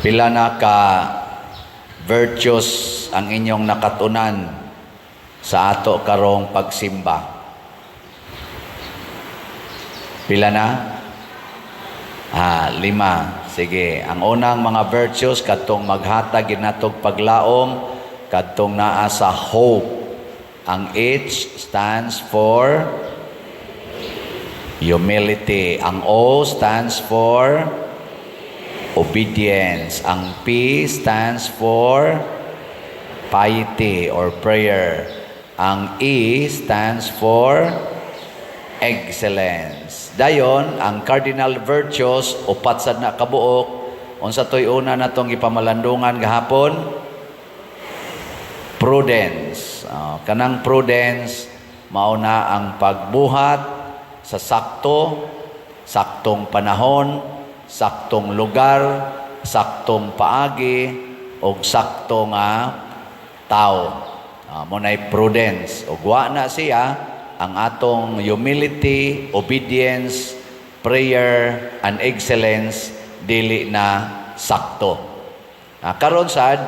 Pila na ka virtues ang inyong nakatunan sa ato karong pagsimba? Pila na? 5. Sige, ang unang mga virtues kadtong maghatag ginatog paglaom kadtong naa sa hope. Ang H stands for humility. Ang O stands for obedience. Ang P stands for piety or prayer. Ang E stands for excellence. Dayon, ang cardinal virtues, upat sad na kabuok. Unsa toy una natong ipamalandungan gahapon? Prudence. Kanang prudence, mauna ang pagbuhat sa saktong panahon, saktong lugar, saktong paagi, o sakto nga tao. Muna'y prudence. O wa na siya, ang atong humility, obedience, prayer, and excellence, dili na sakto. Karon sad,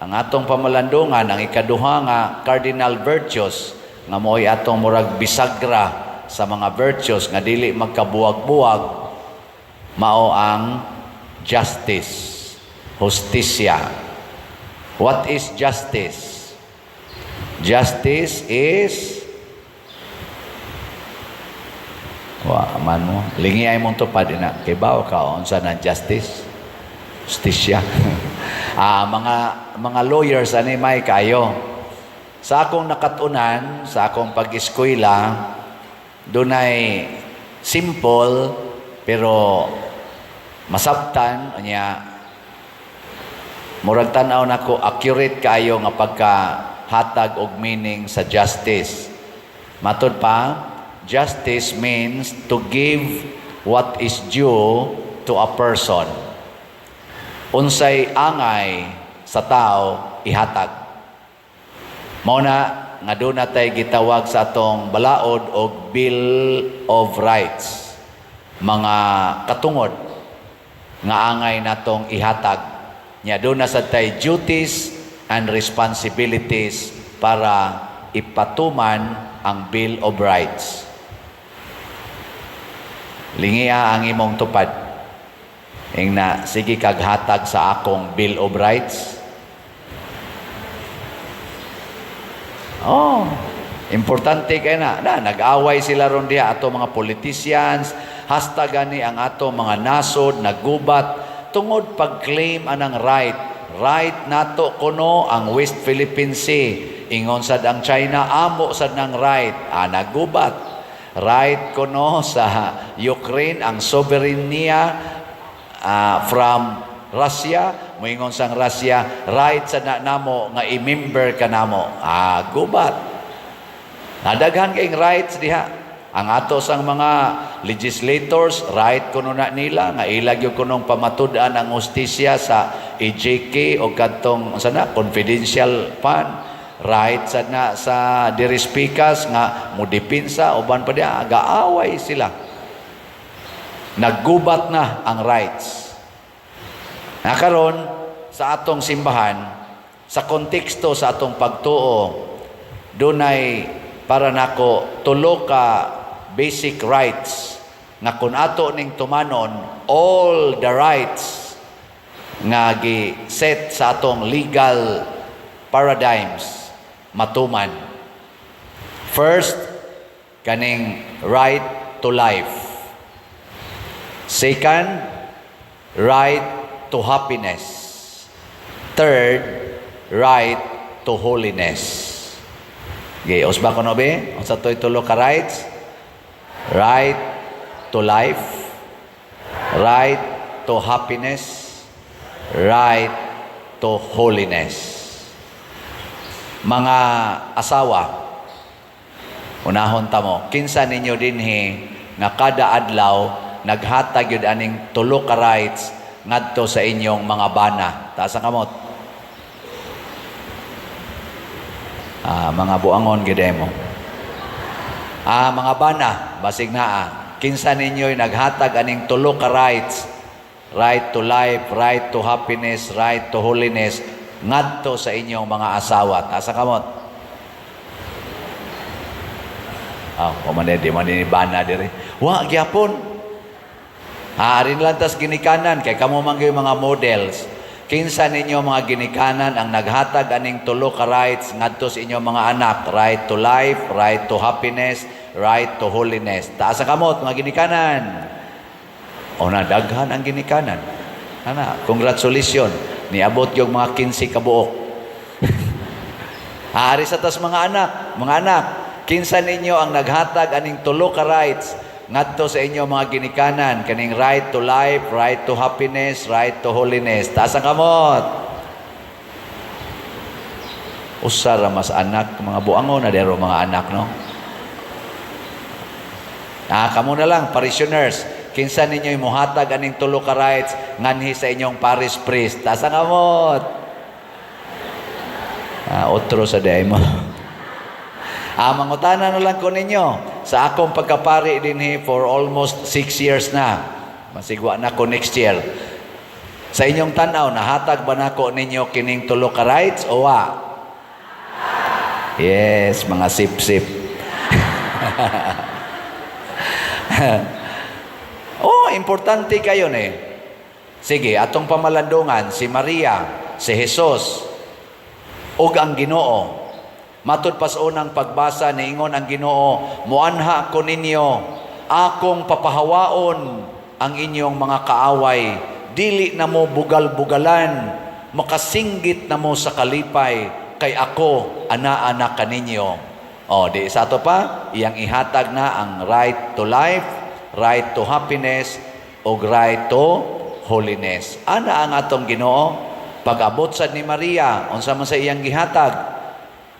ang atong pamalandungan, ang ikaduha nga cardinal virtues, nga mo'y atong murag bisagra sa mga virtues, nga dili magkabuwag-buwag, mao ang justice, justisya. What is justice? Justice is man mo. Lingi ay mong tupad na. Kay bawa ka, unsa na justice? Justisya. Mga lawyers, may kayo. Sa akong nakatunan, sa akong pag-eskwela, dunay simple, pero masabtan, murag tanaw na ko, accurate kayo nga pagkahatag og meaning sa justice. Matod pa, justice means to give what is due to a person. Unsay angay sa tao, ihatag. Mauna, nga doon natay gitawag sa atong balaod og Bill of Rights. Mga katungod nga angay natong ihatag. Nya doon na sa tay duties and responsibilities para ipatuman ang Bill of Rights. Lingiya ang imong tupad. Na sige kaghatag sa akong Bill of Rights. Importante kay na. Nag-away sila ron diha ato mga politicians, hashtag gani ang ato mga nasod naggubat tungod pag-claim anang right. Right nato kuno ang West Philippine Sea. Ingon sad ang China, amo sad ng right. Naggubat. Right kuno sa Ukraine ang sovereign niya from Russia. Moingon sang Russia, right sa namo nga i-member ka namo. Gubat. Nadaghan kayong rights diha. Ang ato sang mga legislators, right kuno na nila nga ilag yung kunong pamatud-an ang hustisya sa EJK o kadtong confidential fund. Right sa dirispikas nga mudipinsa uban pa diha, gaaway sila. Naggubat na ang rights. Karon sa atong simbahan, sa konteksto sa atong pagtuo, dunay para nako tulo ka basic rights nga kun ato ning tumanon, all the rights nga gi-set sa atong legal paradigms matuman. First, kaning right to life. Second, right to happiness. Third, right to holiness. Okay, usba ko no be? Unsa toy tulo ka rights? Right to life, right to happiness, right to holiness. Mga asawa, unahon ta mo, kinsa ninyo dinhi nga kada adlaw naghatag yun aning tulo ka rights ngadto sa inyong mga bana. Taas ang kamot. Mga buangon gid mo. Mga bana, basig naa. Kinsa ninyo'y naghatag aning tulo ka rights right to life, right to happiness, right to holiness, ngadto sa inyong mga asawa. Asa kamot? Di man ni bana dire. Wa gyapon. Haarin lang tas ginikanan kay kamo man gyud mga models. Kinsa ninyo mga ginikanan ang naghatag aning tulo ka rights ngadto sa inyong mga anak, right to life, right to happiness, right to holiness. Taas ang kamot mga ginikanan. O na daghan ang ginikanan. Ana, congratulations. Niabot yung mga 15 kabuok. Hari sa tas mga anak, kinsa ninyo ang naghatag aning tulo ka rights ngadto sa inyo mga ginikanan, kaning right to life, right to happiness, right to holiness. Taas ang kamot. Usara mas anak, mga buangon na dero mga anak, no? Kamo na lang, parishioners. Kinsa ninyo imuhatag aning tulo ka rights nganhi sa inyong parish priest. Taas ang kamot. Otro sa day mo. Mangutana na lang ko ninyo. Sa akong pagkapari dinhi for almost 6 years na. Masigwa na ko next year. Sa inyong tanaw, nahatag ba nako ninyo kining tulo ka rights o wa? Yes, mga sip-sip. Importante kayo ni. Sige, atong pamalandungan, si Maria, si Jesus, ug ang Ginoo. Matud pas unang pagbasa niingon ang Ginoo, muanha ko ninyo, akong papahawaon ang inyong mga kaaway, dili na mo bugal-bugalan, makasinggit na mo sa kalipay, kay ako, ana-ana kaninyo. Di sa to pa, iyang ihatag na ang right to life, right to happiness, o right to holiness. Ana ang atong Ginoo, pag-abot sad ni Maria, unsa man sa iyang gihatag,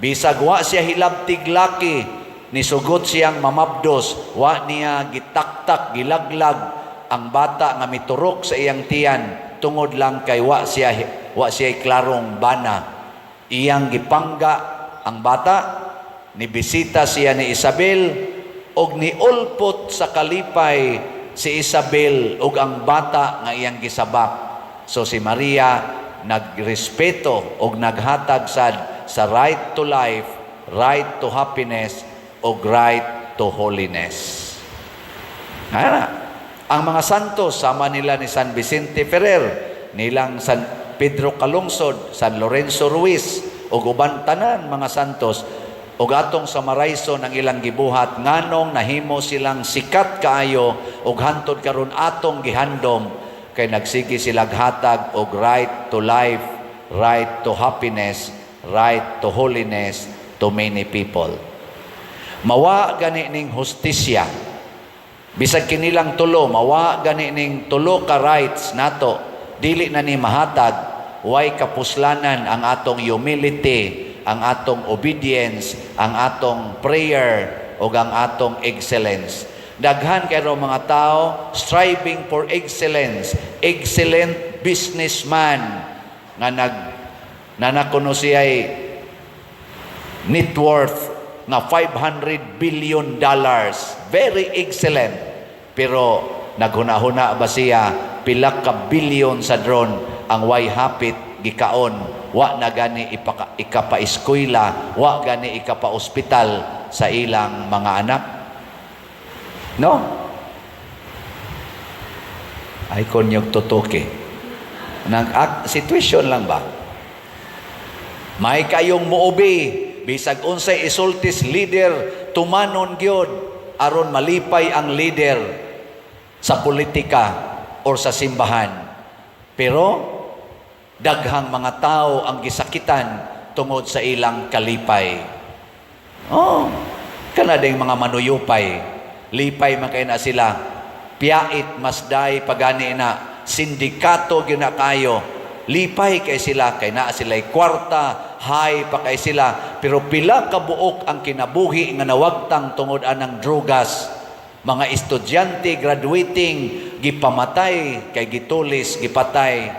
bisag wa siya hilabtig laki, nisugot siyang mamabdos, wa niya gitaktak, gilaglag ang bata nga miturok sa iyang tiyan, tungod lang kay wa siya klarong bana. Iyang gipangga ang bata, nibisita siya ni Isabel, og niulpot sa kalipay si Isabel ug ang bata nga iyang gisabak. So si Maria nagrespeto ug naghatag sad sa right to life, right to happiness, o right to holiness. Ang mga santos, sama nila ni San Vicente Ferrer, nilang San Pedro Calungsod, San Lorenzo Ruiz, o uban tanan mga santos, o atong sa Maraison ang ilang gibuhat, nganong nahimo silang sikat kaayo, o hantod karon atong gihandom, kay nagsigi sila hatag og right to life, right to happiness, right to holiness to many people. Mawa gani ning hustisya. Bisag kinilang tulo, mawa gani ning tulo ka rights nato, dili na ni mahatag, way kapuslanan ang atong humility, ang atong obedience, ang atong prayer, o ang atong excellence. Daghan kayo mga tao striving for excellence, excellent businessman nga nakuno siya ay net worth na $500 billion. Very excellent. Pero naghuna-huna ba siya pila ka billion sa drone ang way hapit gikaon, wa na gani ikapa-eskwela, wa gani ikapa-ospital sa ilang mga anak. No? Ay konyog tutuki. Situation lang ba? May kayong muubi, bisag unsay isultis leader, tumanon gyud aron malipay ang leader sa politika or sa simbahan. Pero daghang mga tao ang gisakitan tungod sa ilang kalipay. Kanading mga manuyupay, lipay man kay na sila, piyait masday pagani na, sindikato gyud na kayo, lipay kay sila, kay na sila'y kwarta, high pa kay sila, pero pila ka buok ang kinabuhi nga nawagtang tungod anang drugas. Mga estudyante graduating gipamatay, kay gitulis gipatay.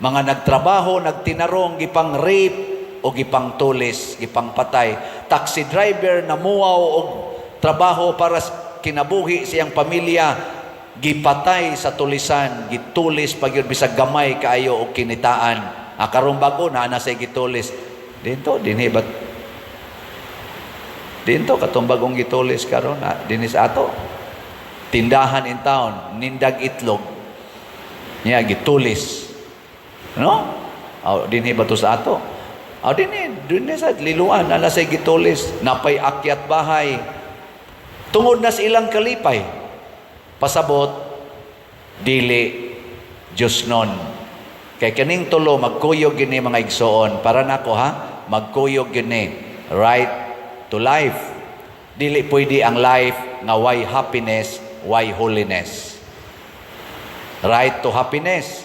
Mga nagtrabaho, nagtinarong, gipang rape o gipang tulis, gipang patay. Taxi driver namuaw og trabaho para kinabuhi siyang pamilya, gipatay sa tulisan, gitulis pag yun bisag gamay kaayo og kinitaan. Karong bago na say gitulis. Dinto katong bagong gitulis karon dinis ato. Tindahan in town, nindag itlog. Niya gitulis. No? Dinhi ba to sa ato? Dinhi sa liluan na say gitulis, napay akyat bahay. Tungod na sa ilang kalipay. Pasabot dili Diyos nun. Kay kaning tulo magkuyog gini mga igsoon para nako magkuyog gini right to life. Dili pwede ang life nga why happiness, why holiness. Right to happiness.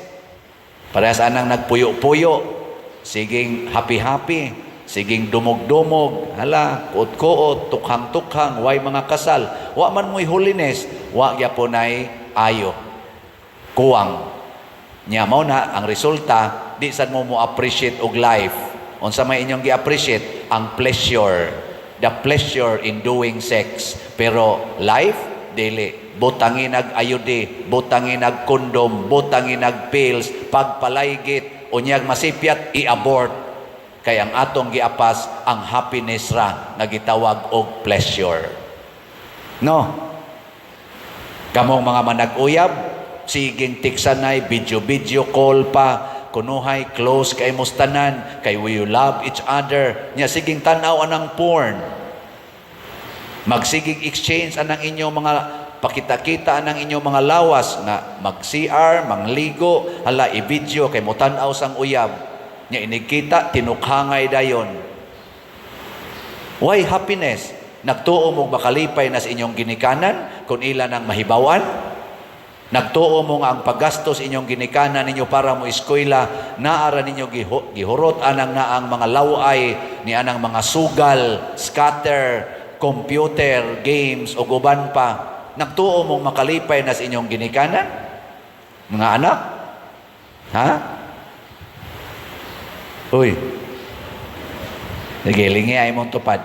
Parehas anang nagpuyo-puyo, siging happy-happy, siging dumog-dumog, kuot-kuot, tukhang-tukhang, why mga kasal. Wa man mo'y holiness, wa yaponay ayo. Kuwang. Nya mao na ang resulta, di sad mo appreciate og life. Unsa may inyong gi-appreciate ang pleasure, the pleasure in doing sex. Pero life dili. Butangin ag ayude, butangin ag kondom, butangin ag pills, pagpalaygit, unyag masipyat i-abort. Kay ang atong giapas ang happiness ra nga gitawag og pleasure. No. Kamong mga manag-uyab, siging tiksanay, video call pa, kunuhay, close kay mustanan, kay we love each other. Nya siging tanaw anang porn. Magsiging exchange anang inyong mga pakita-kita anang inyong mga lawas nga mag-CR, mangligo, i-video kay mutanaw sang uyab. Nya inikita, tinukhangay dayon. Why happiness? Nagtuo mo makalipay na sa inyong ginikanan kung ilan ang mahibawan? Nagtuo mo nga ang paggastos inyong ginikanan ninyo para mo eskwela, naara ninyo gihurot anang naang mga laway ni anang mga sugal, scatter, computer, games o guban pa. Nagtuo mong makalipay na sa inyong ginikanan? Mga anak? Uy. Nagilingi ay mong tupad.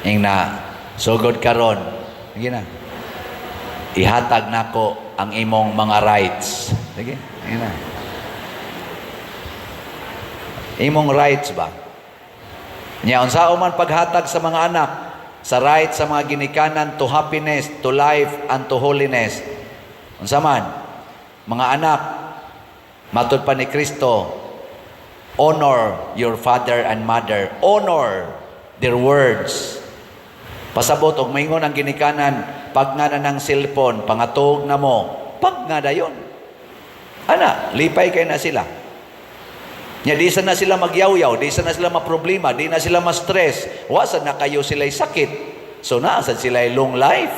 Ing na, sugod karon. Sige na. Ihatag nako ang imong mga rights. Sige, sige na. Imong rights ba? Nya unsa man paghatag sa mga anak sa right sa mga ginikanan to happiness, to life, and to holiness. Unsa man, mga anak, matud pa ni Kristo, honor your father and mother. Honor their words. Pasabot og maingon ang ginikanan, pag nga na ng cellphone, pangatog na mo, pag nga dayon. Lipay kay na sila. Nya di sa na sila magyaw-yaw, di sa na sila maproblema, di na sila ma-stress. Wasa na kayo sila'y sakit. So naasad sila'y long life.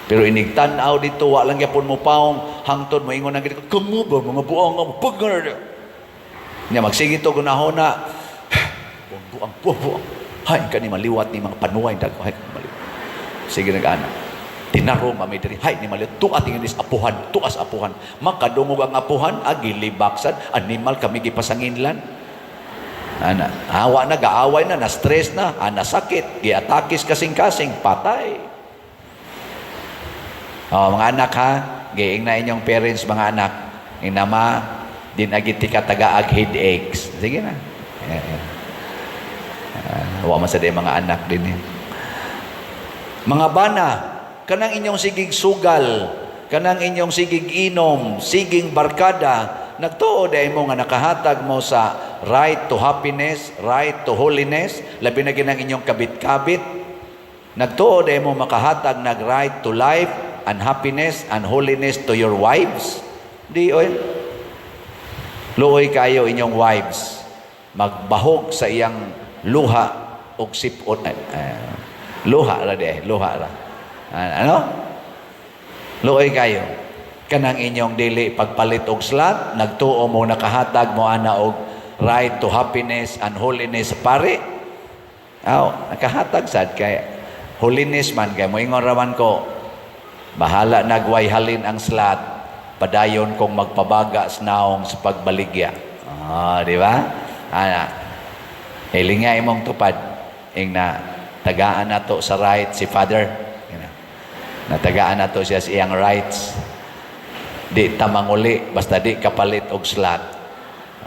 Pero inigtanaw dito, walang yapon mo paong hangtod mo ingon ang ginikanan, kamu ba mga buang nga mo, pag nga na. Nya magsigit to gunahon na, buang. Hay ka ni maliwat ni mga panuway dagko, hay ka ni maliwat. Sige nag-ana. Tinaro mami diri, hay ni maliwat tuat ingis apuhan, tuas apuhan. Makadungog ang apuhan, agilibaksan, animal kami gipasanginlan. Hawa na, gaaway na, na-stress na, nasakit, giatakis kasing-kasing, patay. Mga anak giing na inyong parents, mga anak, inama, din agiti katagaag headaches. Sige na. Wa man sa mga anak din. Mga bana, kanang inyong sigig sugal, kanang inyong sigig inom, siging barkada, nagtuo day mo nga nakahatag mo sa right to happiness, right to holiness, labi na ginang inyong kabit-kabit. Nagtuo day mo makahatag nag right to life and happiness and holiness to your wives. Di oy. Luoy kayo inyong wives. Magbahog sa iyang luha og sipot. Luha ra luha ra. Luoy kayo. Kanang inyong dili pagpalit og slat, nagtuo mo nakahatag mo ana og right to happiness and holiness pare. Nakahatag sad kay holiness man kay moingon raman ko. Bahala nagway halin ang slat, padayon kong magpabaga sa naong sa pagbaligya. Di ba? Hilingay mong tupad ing na tagaan nato sa right si Father. Natagaan na to siya sa iyang rights. Di tamanguli, basta di kapalit og slot.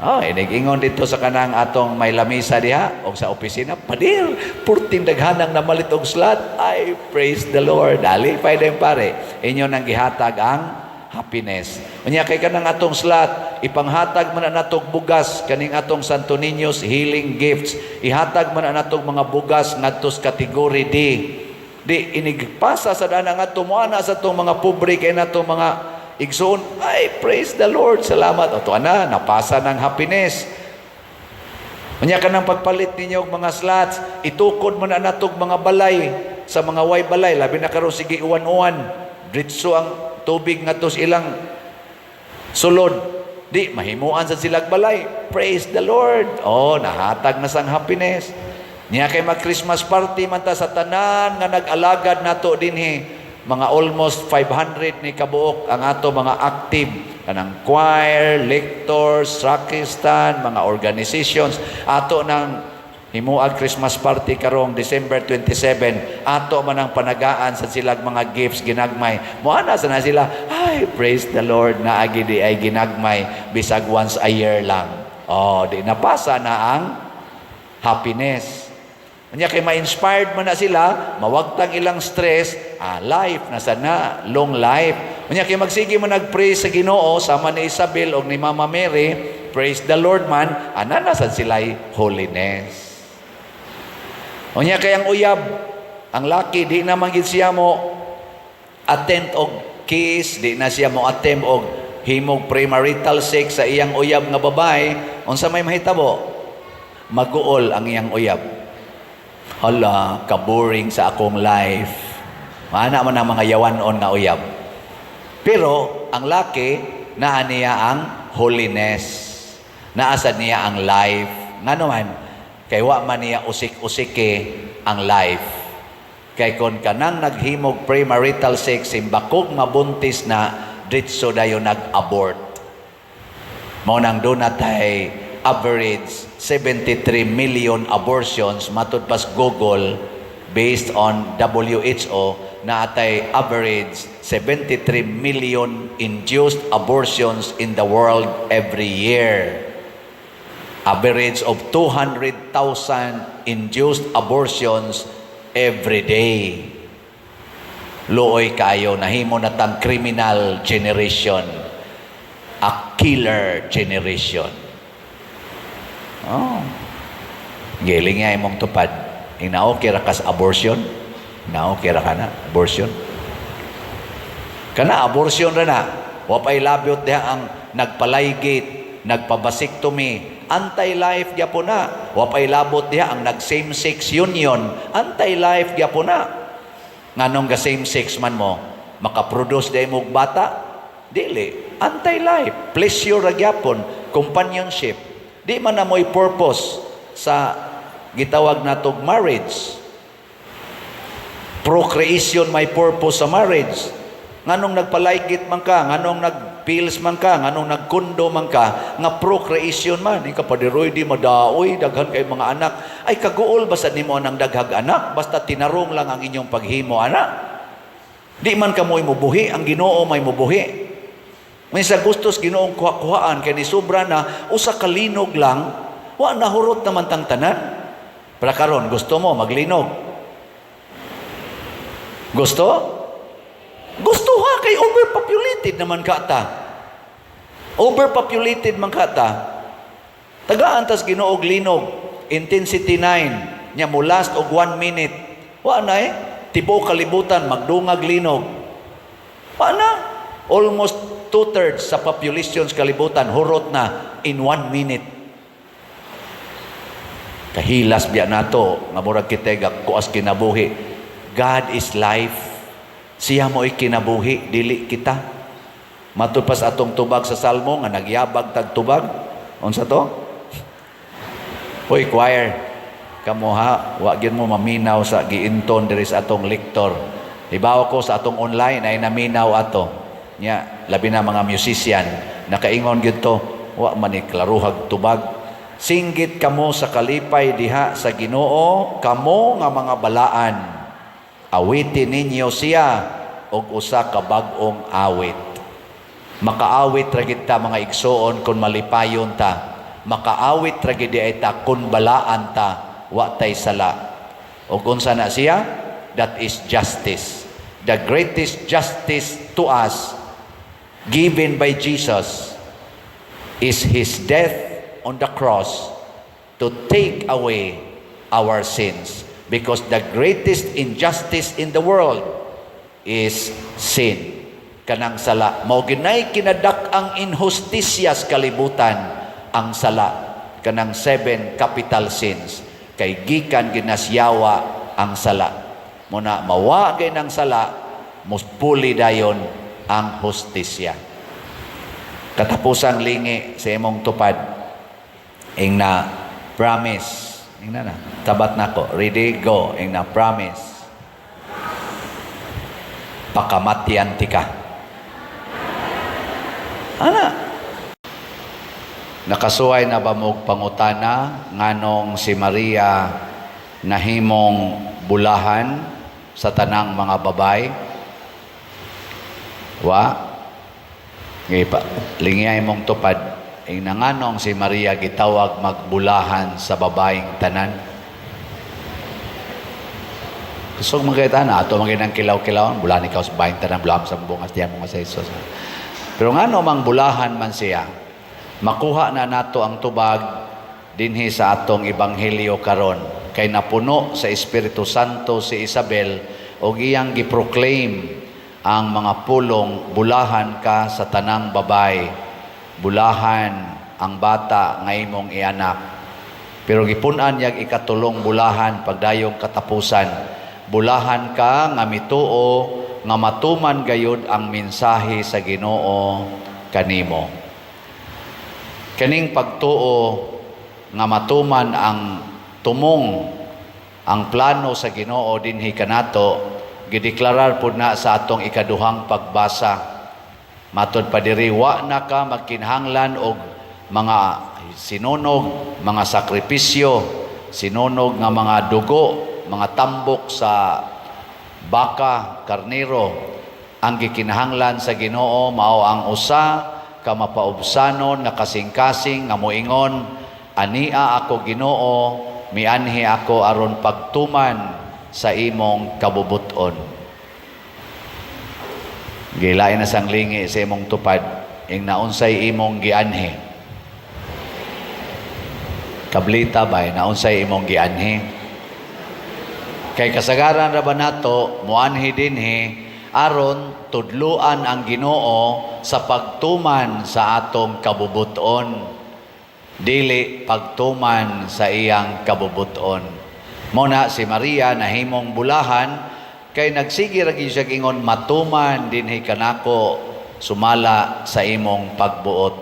Oh, inig-ingon dito sa kanang atong may lamisa diha o sa opisina, padir, purting daghanang namalit og slot. Ay, praise the Lord. Dali, pwede pare. Inyo nang gihatag ang happiness. Unya kay kanang atong slot, ipanghatag man na natong bugas, kaning atong Santo Niño's healing gifts. Ihatag man na natong mga bugas ngadto sa category D. Di inigpasa sa dana nga tumuana sa itong mga pobre kay na itong mga igsoon. Ay, praise the Lord, salamat. O to na, napasa ng happiness. Kanya ka ng pagpalit ninyo mga slots, itukod mo na natog mga balay, sa mga way balay, labi na karon sige uwan-uwan, dritso ang tubig nga tos ilang sulod. Di, mahimuan sa silag balay. Praise the Lord. Oh, nahatag na sang happiness. Niya kay mag-Christmas party man ta sa tanan nga nag-alagad nato dinhi, mga almost 500 ni kabuok ang ato mga active kanang choir, lectors, sacristan, mga organizations ato nang himuag Christmas party karong December 27. Ato man ang panagaan sa silag mga gifts ginagmay. Moana sa na sila, ay praise the Lord na agi di ay ginagmay bisag once a year lang. Oh, di napasa na ang happiness. Kanya kay ma-inspired man na sila, mawagtang ilang stress, life na sana, long life. Kanya kay magsige man nag-pray sa Ginoo sama ni Isabel o ni Mama Mary, praise the Lord man, ananasan sila'y holiness. Kanya kay ang uyab, ang laki, di na manggid siya mo attempt og kiss, di na siya mo attempt og himog premarital sex sa iyang uyab nga babae, unsa may mahitabo? Maguol ang iyang uyab. Hala, ka-boring sa akong life. Maana man ang mga yawanon na uyab. Pero, ang laki, naa niya ang holiness. Naasad niya ang life. Nga naman, kay wa man niya usik-usike ang life. Kay kon kanang naghimog premarital sex, simbakog mabuntis na, ditso dayo nag-abort. Mao nang doon natay average 73 million abortions matud pas Google based on WHO na atay average 73 million induced abortions in the world every year. Average of 200,000 induced abortions every day. Luoy kayo, nahimo na tang criminal generation, a killer generation. Oh. Giling nga imong tupad. Inao kira kas abortion. Inao kira ka na abortion. Kana abortion ra na. Wapay labyot diha ang nagpalaygate, nagpabasiktomy, anti-life gyapon na. Wapay labot diha ang nag-same-sex union, anti-life gyapon na. Nganong ga same-sex man mo, makaproduce day mong bata? Dili, anti-life, pleasure ra gyapon, companionship. Di man na mo'y purpose sa gitawag natog marriage. Procreation may purpose sa marriage. Nganong nagpalaygit man ka, nganong nagpills man ka, nganong nagkundo man ka, nga procreation man. Ika padiroy di madaoy, daghan kay mga anak. Ay kaguol basta nimo nang daghag anak, basta tinarong lang ang inyong paghimo anak. Di man ka mo'y mubuhi, ang Ginoo may mubuhi. Minsan gustos Ginoong kuha-kuhaan kay ni sobra na usa ka linog lang, wa nahurot naman tang tanan. Para karon gusto mo maglinog. Gusto? Gusto ha kay overpopulated naman ka ta. Overpopulated man ka ta. Tagaan tas Ginoo og linog, intensity 9, nya mo last og 1 minute. Wa na tibo kalibutan magdungag linog. Wa na. Almost 2/3 sa population sa kalibutan hurot na in 1 minute. Kahilas biya nato nga murag kitega kuas kinabuhi. God is life. Siya mo'y kinabuhi, dili kita. Matud pa sa atong tubag sa Salmo nga nagyabag tag tubag. Unsa to? Hoy choir, kamo ha, wa gyud mo maminaw sa giinton diri sa atong lektor. Ibaw ko sa atong online ay naminaw ato. Nya, labi na mga musician, nakaingon gyud to, wa man iklaruhag tubag. Singgit kamo sa kalipay diha sa Ginoo, kamo nga mga balaan. Awitin ninyo siya og usa ka bag-ong awit. Makaawit ra gid ta mga igsoon kung malipayon ta. Makaawit ra gid ta kung balaan ta wa tay sala. Og unsa na siya? That is justice. The greatest justice to us given by Jesus is His death on the cross to take away our sins. Because the greatest injustice in the world is sin. Kanang sala. Mao ginay kinadak-ang injustisyas kalibutan ang sala. Kanang 7 capital sins. Kay gikan ginasyawa ang sala. Muna mawagay ng sala, muspuli dayon ang hustisya. Katapusang lingi sa imong tupad, ing na promise. Ing na, tabat na ko. Ready, go. Ing na promise. Pakamatian ti ka. Ana. Nakasuway na ba mo pangutana nganong si Maria nahimong bulahan sa tanang mga babay? Wa? Ngayon pa, lingiyay mong tupad. Ing nanganong si Maria gitawag magbulahan sa babaeng tanan? Gusto mong makita na, ato maginang kilaw-kilawan, bulahan ikaw sa babaeng tanan, bulahan sa bungas diyan mga sa Isos. Pero nga mang bulahan man siya, makuha na nato ang tubag dinhi sa atong ebanghelyo karon. Kay napuno sa Espiritu Santo si Isabel o iyang giproclaim ang mga pulong, bulahan ka sa tanang babay, bulahan ang bata nga imong ianak. Pero gipunan niya ikatulong bulahan pagdayong katapusan, bulahan ka nga mituo nga matuman gayud ang mensahe sa Ginoo kanimo. Kaning pagtuo nga matuman ang tumong ang plano sa Ginoo dinhi kanato gideklarar pud na sa atong ikaduhang pagbasa. Matod pa diri, wa na ka magkinahanglan og mga sinunog, mga sakripisyo, sinunog nga mga dugo, mga tambok sa baka, karnero. Ang gikinahanglan sa Ginoo mao ang usa ka mapaubsanon nga kasing-kasing nga moingon, ania ako Ginoo, mianhi ako aron pagtuman sa imong kabubuton. Gilain na sang lingi sa imong tupad, ing naunsay imong gianhi. Kablita ba, naunsay imong gianhi? Kay kasagaran ra ba nato, muanhi dinhi, aron tudluan ang Ginoo sa pagtuman sa atong kabubuton. Dili pagtuman sa iyang kabubuton. Muna si Maria nahimong bulahan, kay nagsige ra gyud siya ingon, matuman dinhi kanako sumala sa imong pagbuot.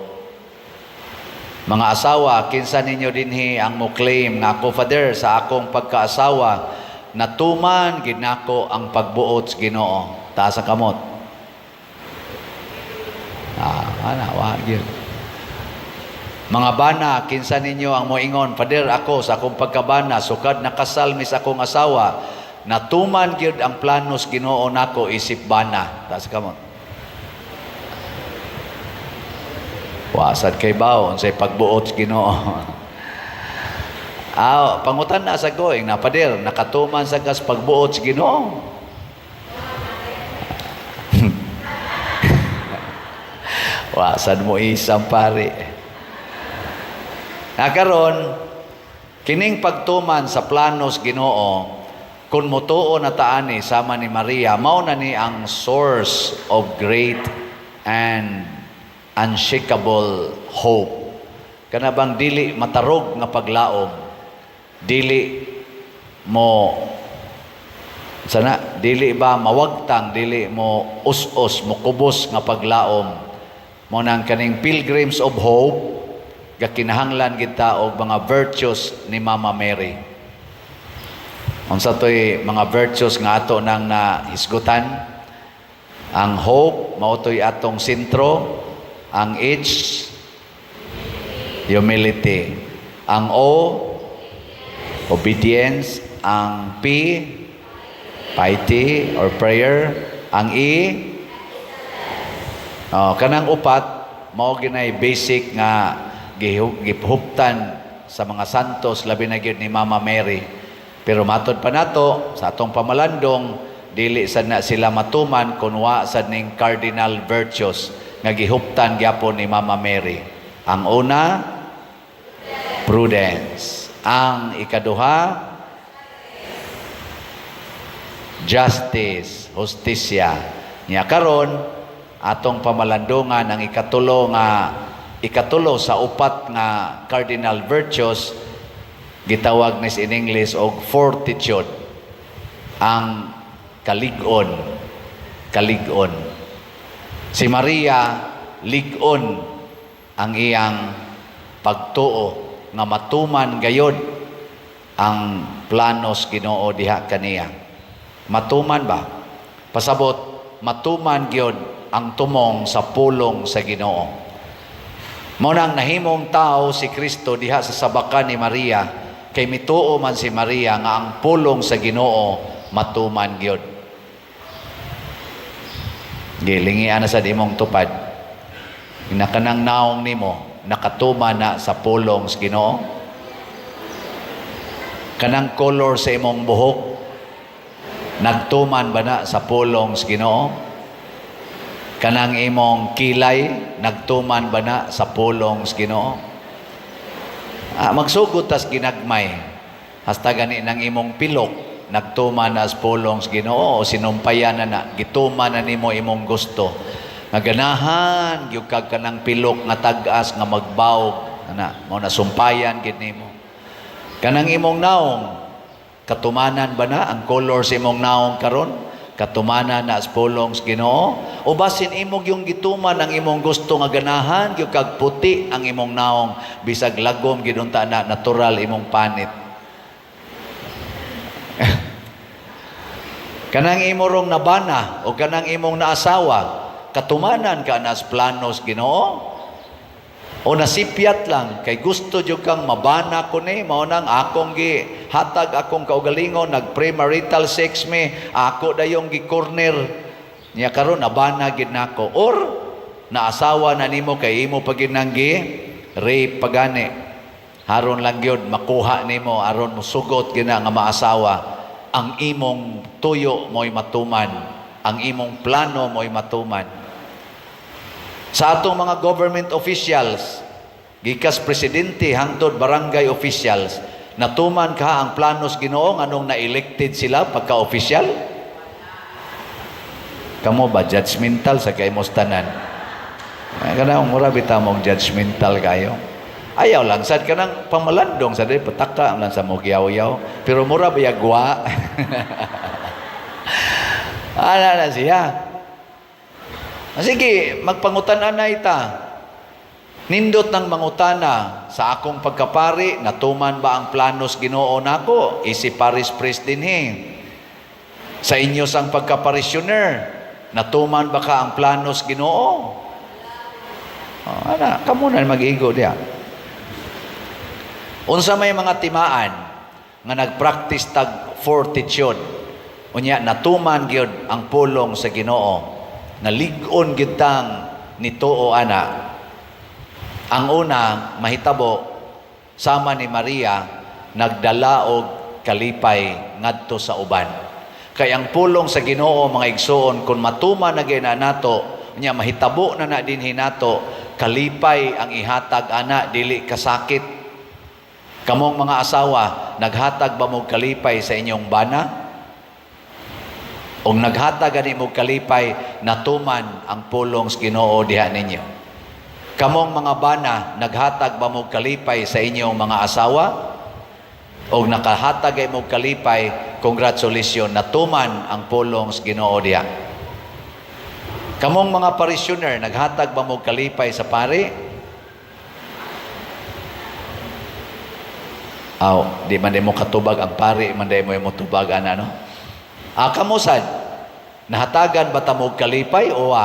Mga asawa, kinsa ninyo dinhi ang mo claim nga ako, Father, sa akong pagkaasawa natuman gid nako ang pagbuot sa Ginoo. Taas ang kamot. Wa gyud. Mga bana, kinsa ninyo ang moingon, Father, ako sa akong pagkabana, sukad nakasal mi sa akong asawa, natuman gyud ang planos Ginoo nako isip bana. Taas ka mo. Wasad kay bawo unsay pagbuot Ginoo. Pangutan na sa going na, Father, nakatuman sa kas pagbuot Ginoo. Wasad mo isang pare. Nakaron, kining pagtuman sa planos Ginoo, kung mutuo na taani sama ni Maria, mao na ni ang source of great and unshakable hope. Kanabang dili matarog nga paglaom, dili mo dili ba mawagtang, dili mo us-us, mo kubos nga paglaom. Mo nang kaning pilgrims of hope, gakinahanglan kita og mga virtues ni Mama Mary. Unsa toy mga virtues nga ato nang nahisgutan? Ang hope mao toy atong sentro, ang H humility, ang O obedience, ang P piety or prayer, Ang kanang upat, mao ginay basic nga gihuptan sa mga santos, labi na gyud ni Mama Mary. Pero matod pa nato sa atong pamalandong, dili sad na sila matuman kun wa sad ning cardinal virtues nga gihuptan gyapon ni Mama Mary. Ang una, prudence. Ang ikaduha, justice, hustisya. Nya karon atong pamalandungan ang ikatulo sa upat nga cardinal virtues gitawag ni in English og fortitude. Ang kalig-on. Si Maria lig-on ang iyang pagtuo nga matuman gayod ang planos Ginoo diha kaniya. Matuman ba? Pasabot, matuman gyud ang tumong sa pulong sa Ginoo. Mao nang nahimong tao si Kristo diha sa sabakan ni Maria, kay mituo man si Maria nga ang pulong sa Ginoo matuman gyud. Gilingian na sa imong tupad. Nakanang naong nimo nakatuma na sa pulong sa Ginoo. Kanang color sa imong buhok nagtuman ba na sa pulong sa Ginoo? Kanang imong kilay nagtuman ba na sa pulong sa Ginoo? Magsugot tas ginagmay. Hasta gani nang imong pilok nagtuman na sa pulong sa Ginoo o sinumpayan na gituman na nimo imong gusto. Naganahan gyud kag kanang pilok nga tag-as nga magbawog mao na sumpayan gid nimo. Kanang imong naong katumanan ba na ang color sa imong naong karon? Katumanan na sa pulong sa Ginoo? O basin imong yung gituman ang imong gusto nga ganahan gyud kag puti ang imong naong bisag lagom gid unta na natural imong panit. Kanang imong nabana o kanang imong naasawa, katumanan ka na sa planos Ginoo? O nasipyat lang kay gusto jud kang mabana ko ni mao nang akong hatag akong kaugalingon nag premarital sex me ako dayong gi-corner niya karon nabana gid nako or naasawa na nimo kay imo pagid nang rape pagani haron lang gyud makuha nimo aron mosugot gina nga maasawa ang imong tuyo mo'y matuman ang imong plano mo'y matuman. Sa atong mga government officials, gikas presidente hangtod barangay officials, natuman ka ang planos Ginoo anong na-elected sila pagka-official? Kamo ba judgmental sa kay mostanan? Kanang mura bitaw mong judgmental kayo. Ayaw lang sad kanang pamalandong sa dili pataka lang sa mogyaw-yaw, pero mura bayagwa. Ana na siya. Sige, magpangutan-an na ita. Nindot ng mangutana sa akong pagkapari, natuman ba ang planos Ginoo nako? Isi Paris Priest din Sa inyo sang pagkaparisyoner, natuman ba ka ang planos Ginoo? Kamo na mag-igo diya. Unsa may mga timaan nga nagpractice tag fortitude. Unya natuman gyud ang pulong sa Ginoo. Nalig-on gitang nituo ana. Ang una, mahitabo, sama ni Maria, nagdala og kalipay ngadto sa uban. Kay ang pulong sa Ginoo mga igsoon, kung matuman na gina nato, nya mahitabo na din hinato, kalipay ang ihatag ana, dili kasakit. Kamong mga asawa, naghatag ba mo kalipay sa inyong bana? O naghatag ani mo kalipay, natuman ang pulong sa Ginoo diha ninyo. Kamong mga bana, naghatag ba mo kalipay sa inyong mga asawa? O nakahatag ay mo kalipay, congratulations, natuman ang pulong sa Ginoo diha. Kamong mga parishioner, naghatag ba mo kalipay sa pari? Di man mo katubag ang pari, man mo tubag ano? Kamusad, nahatagan ba tamog kalipay o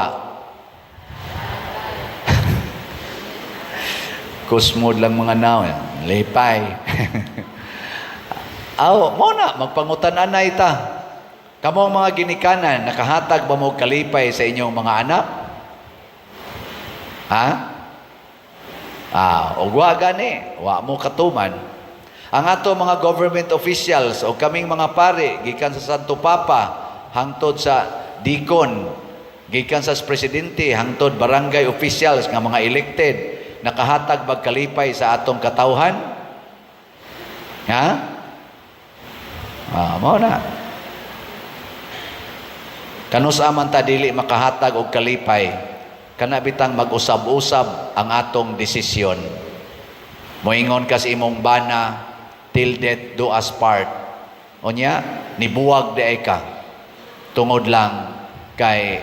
kusmod lang mga naw, lipay. Mo na, magpangutan-an na ita. Kamo ang mga ginikanan, nakahatag ba mo kalipay sa inyong mga anak? Ha? O wa gani, wa mo katuman. Ang ato mga government officials o kaming mga pare, gikan sa Santo Papa, hangtod sa deacon, gikan sa presidente, hangtod barangay officials nga mga elected, nakahatag bag kalipay sa atong katawhan? Ha? Mao na. Kanus aman ta dili makahatag og kalipay, kana bitang mag-usab-usab ang atong desisyon. Moingon ka sa imong bana, till death do us part. Onya, nibuwag di ka. Tungod lang kay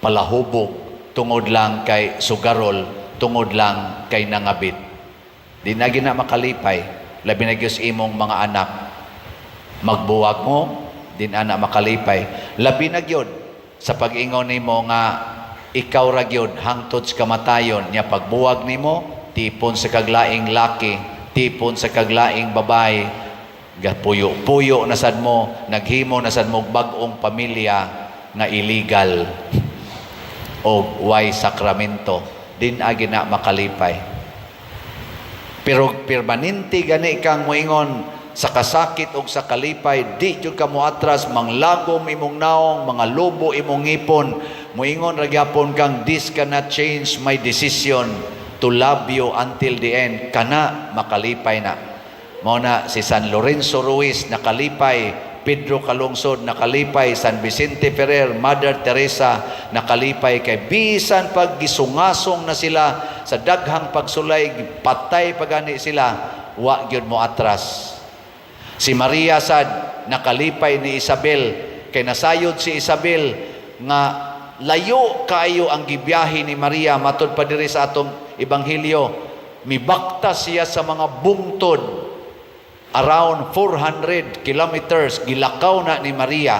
palahubog, tungod lang kay sugarol, tungod lang kay nangabit. Di na gina makalipay, labi na gyud imong mga anak. Magbuwag mo, din ana makalipay. Labi na gyud sa pag-ingon nimo nga ikaw ra gyud hangtod sa kamatayon nya pagbuwag nimo, tipon sa kaglaing laki, tipon sa kaglaing babae, gapuyo-puyo na sad mo, naghimo na sad mo bag-ong pamilya nga illegal o way sakramento, din agi na makalipay. Pero permanente gani kang moingon sa kasakit o sa kalipay, di jud ka moatras, manglagom imong naong, mga lobo imong ngipon, moingon ra gyapon kang this cannot change my decision to love you until the end, kana makalipay na. Mao na si San Lorenzo Ruiz nakalipay, Pedro Calungsod nakalipay, San Vicente Ferrer, Mother Teresa nakalipay, kay bisan pag gisungasong na sila sa daghang pagsulay, patay pagani sila, wa gyud mo atras. Si Maria sad nakalipay ni Isabel, kay nasayod si Isabel nga layo kaayo ang gibiyahe ni Maria matud pa diri sa atong ebanghelyo. Mibaktas siya sa mga bungtod, around 400 kilometers gilakaw na ni Maria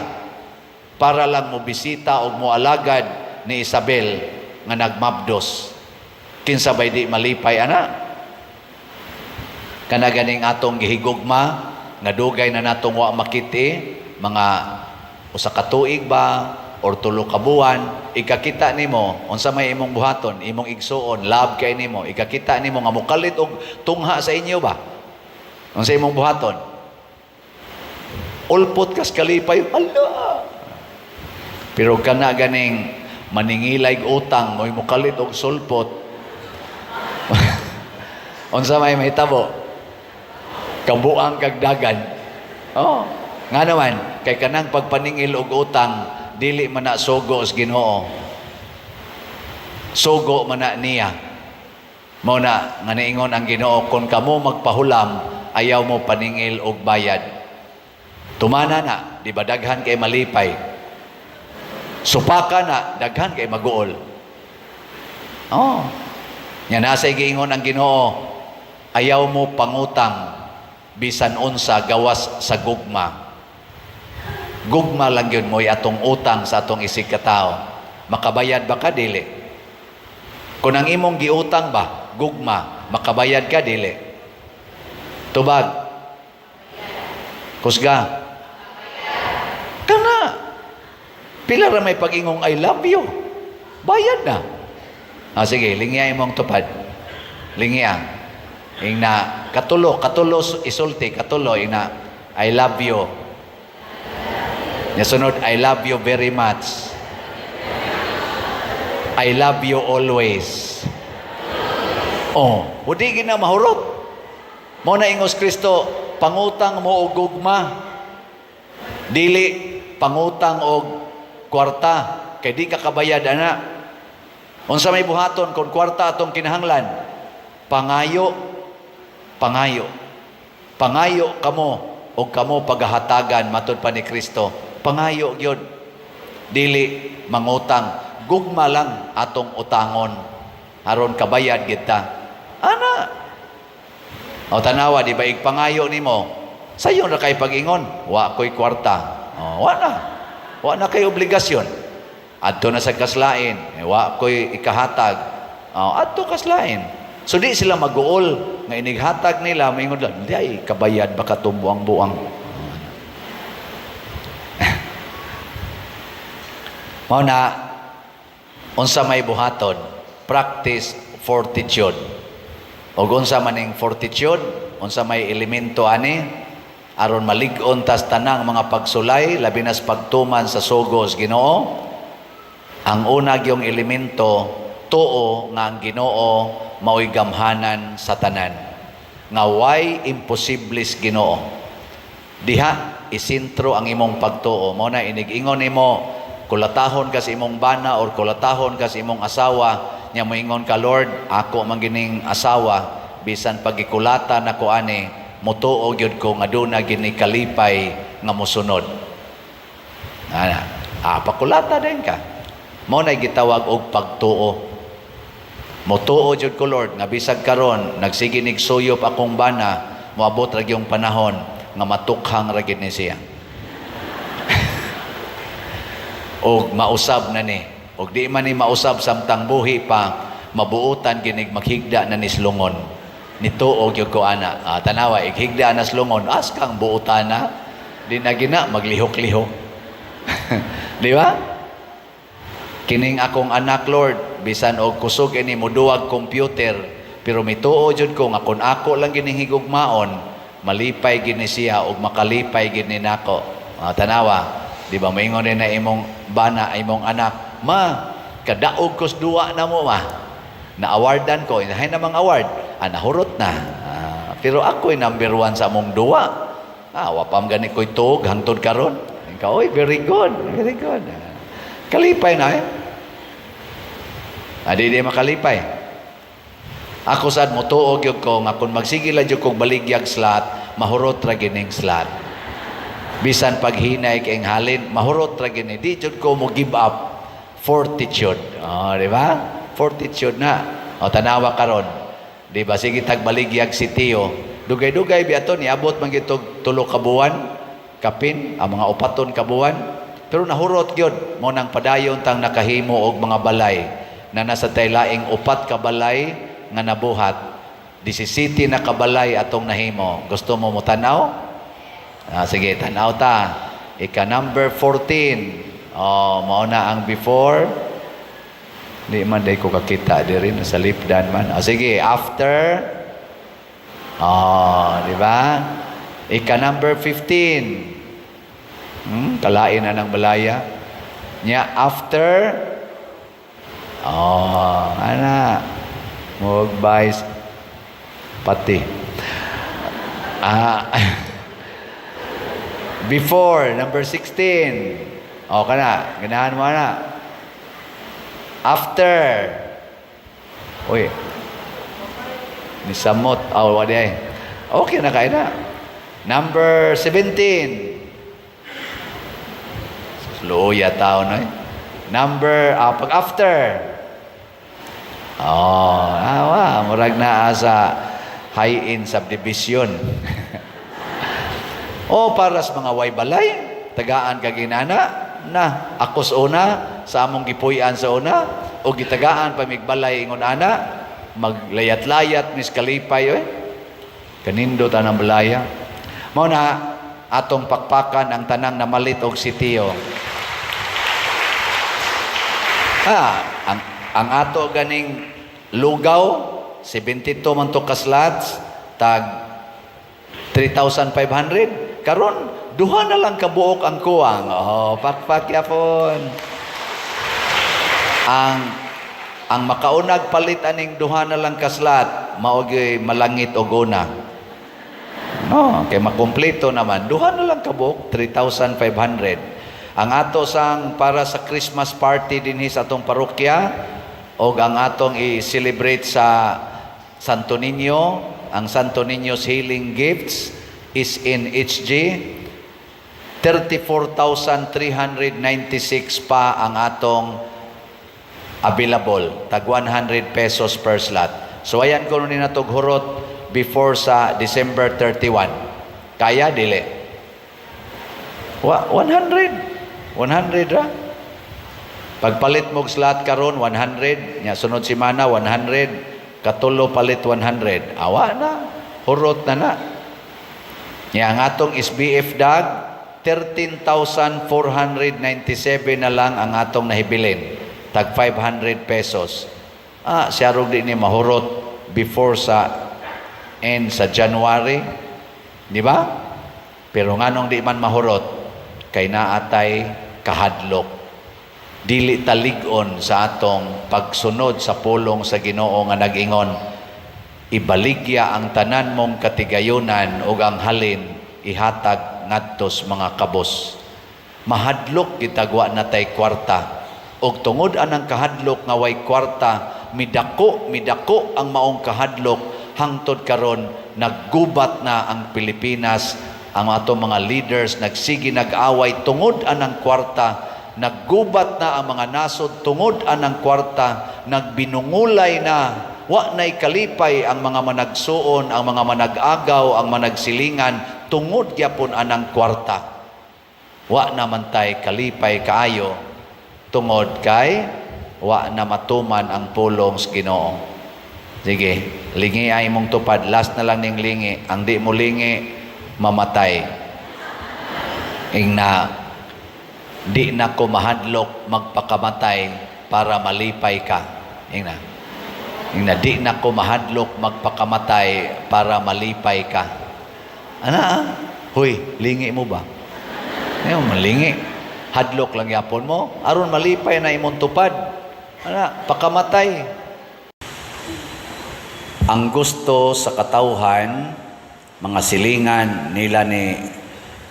para lang mo bisita o mo alagad ni Isabel nga nagmabdos. Kinsa bay di malipay ana? Kana ganing atong gihigugma nga dugay na natong wa makiti, mga usa ka tuig ba or tulo ka buwan, ikakita nimo unsa may imong buhaton, imong igsuon, love kay nimo, ikakita nimo nga mukalit og tungha sa inyo ba? Unsa imong buhaton? Ulpot kas kalipay, ala. Pero kana ganing maningilay utang, mo'y mukalit og sulpot. Unsa may mahitabo? Kabuang kag dagan. Nga naman, kay kanang pagpaningil og utang, dili man na sugo sa Ginoo. Sugo man na niya. Mao na nga niingon ang Ginoo, kung kamo magpahulam, ayaw mo paningil og bayad. Tumana na, di ba daghan kay malipay. Supaka na, daghan kay maguol. Nya nasa giingon ang Ginoo, ayaw mo pangutang bisan unsa gawas sa gugma. Gugma lang yun mo'y atong utang sa atong isig katao. Makabayad ba ka? Dili. Kung ang imong giutang ba, gugma, makabayad ka? Dili. Tubag. Kusga. Kana. Pila ra may pag-ingong I love you. Bayad na. Sige, lingiya imong tupad. Lingiya. Ing katulo isulti, katulo, I love you. Nasunod, I love you very much. I love you always. Hudi gina mahurot. Mo na ingos Kristo, pangutang mo og gugma. Dili pangutang og kwarta, kay di ka kabayad ana. Unsa may buhaton kung kwarta atong kinahanglan? Pangayo kamo o kamo paghahatagan matud pa ni Kristo. Pangayo gyud, dili mangutang. Gugma lang atong utangon aron kabayad kita. Ana. Tanawa, di ba igpangayo nimo? Sayon ra kay pag-ingon, wa ko'y kwarta. Wa na kay obligasyon. Adto na sa kaslain, wa ko'y ikahatag. Adto kaslain. So di sila mag-uol nga inighatag nila, maingon lang, di ay kabayad baka tumbuang buang. Mao na, unsa may buhaton, practice fortitude. O unsa maning fortitude, unsa may elemento ani, aron malig-on tas tanang mga pagsulay, labi nas pagtuman sa sugos Ginoo. Ang una gyung elemento, tuo nga ang Ginoo mao'y gamhanan sa tanan. Nga way imposibles Ginoo. Diha isintro ang imong pagtuo. Mao na inig-ingon nimo, kulatahon ka sa imong bana or kulatahon ka sa imong asawa, nya moingon ka, Lord, ako man gining asawa, bisan pagikulata nako ani, mutuo gyud ko nga aduna gini kalipay nga mosunod. Pakulata din ka. Mao na gitawag og pagtuo. Mutuo jud ko, Lord, nga bisag karon nagsige nig suyop akong bana, moabot ra gyung panahon nga matukhang ra gid ni siya. Og mausab na ni. Og di man ni mausab samtang buhi pa, mabuutan ginig maghigda na ni slungon. Nituo gyud ko ana. Tanawa ighigda na slungon, askang buutan na. Di na gina maglihok-lihok. Di ba? Kining akong anak, Lord, bisan og kusog ini moduwag computer, pero mituo jud ko nga kun ako lang gining higugmaon, malipay gini siya og makalipay gini nako. Tanawa, di ba maingon din na imong bana, imong anak, ma, kadaog kos duwa na mo, ma. Na-awardan ko, hay namang award, nahurot na. Pero ako'y number 1 sa among duwa. Wapam gani ko'y tug, hangtod karon. Ikaw, oy, very good, very good. Kalipay na di makalipay. Ako sad mo tuog yun ko, nga kung magsigila yun kong baligyag slot, mahurot ra gining slot. Bisan paghinay kayong halin, mahurot ra gini. Di yun ko mo give up fortitude. Di ba? Fortitude na. Tanawa karon. Di ba? Sige tagbaligyag si Tio. Dugay-dugay biaton, iabot man gitog 3 kabuwan, kapin, ang mga 4 kabuwan. Pero nahurot yun, mo nang padayon tang nakahimo og mga balay na nasa taylaing 4 ka balay nga nabuhat. 17 na kabalay atong nahimo. Gusto mo tanaw? Sige, tanaw ta. Ika number 14. Mao na ang before. Di man day ko kakita di rin sa lipdan man. Sige, after. Di ba? Ika number 15. Kalain na ng balaya. Nya after. Ana. Mag-buys pati. Before, number 16. Kana. Ganahan mo na. After. Uy. Nisamot. Wadi. Okay na kayo na. Number 17. Luya tao na Number, pag after. Murag na sa high-end subdivision. Para sa mga way balay, tagaan kaginana, na akos una, sa among gipuyan sa una, o gitagaan pamigbalay ingon ana, maglayat-layat, miskalipay, kanindo tanang balaya. Mao na, atong pakpakan ang tanang namalit og sitiyo. Ang ato ganing lugaw, 72 man to ka slots, tag 3,500. Karon, duha na lang kabuok ang kuwang. Pakpak yapon. Ang makaunag palit aning duha na lang ka slot, maogi malangit og una. Kay makumpleto naman. Duha na lang kabuok, 3,500. Ang ato sang para sa Christmas party dinhi sa atong parokya o ang atong i-celebrate sa Santo Niño, ang Santo Niño's Healing Gifts is in HG. 34,396 pa ang atong available. Tag 100 pesos per slot. So ayan ko nun natog hurot before sa December 31. Kaya dili? 100 ra. Pagpalit mog slot karon 100, nya sunod semana 100, katulo palit 100. Awa na, hurot na. Nya ang atong SBF dag 13,497 na lang ang atong nahibilin. Tag 500 pesos. Siya rin din ni mahurot before sa end sa January. Di ba? Pero nganong di man mahurot, kay naatay kahadlok. Dili talig-on sa atong pagsunod sa pulong sa Ginoo nga nag-ingon, ibaligya ang tanan mong katigayunan ug ang halin ihatag ngadtos mga kabos. Mahadlok gitagwa natay kwarta. Og tungod anang kahadlok nga way kwarta, midako ang maong kahadlok hangtod karon naggubat na ang Pilipinas, ang atong mga leaders nagsigi nag-away tungod anang kwarta, naggubat na ang mga nasod tungod anang kwarta, nagbinungulay na, wa na'y kalipay ang mga managsuon, ang mga manag-agaw, ang managsilingan tungod gyapon anang kwarta. Wa naman tay kalipay kaayo tungod kay wa na matuman ang pulong sa Ginoo. Sige, lingi ay mong tupad. Last na lang ning lingi. Ang di mo lingi, mamatay. Ingna, di na ko mahadlok magpakamatay para malipay ka. Ingna, di na ko mahadlok magpakamatay para malipay ka. Huy, lingi mo ba? Ngayon, malingi. Hadlok lang yapon mo, aron malipay na imong tupad. Pakamatay. Ang gusto sa katawhan, mga silingan nila ni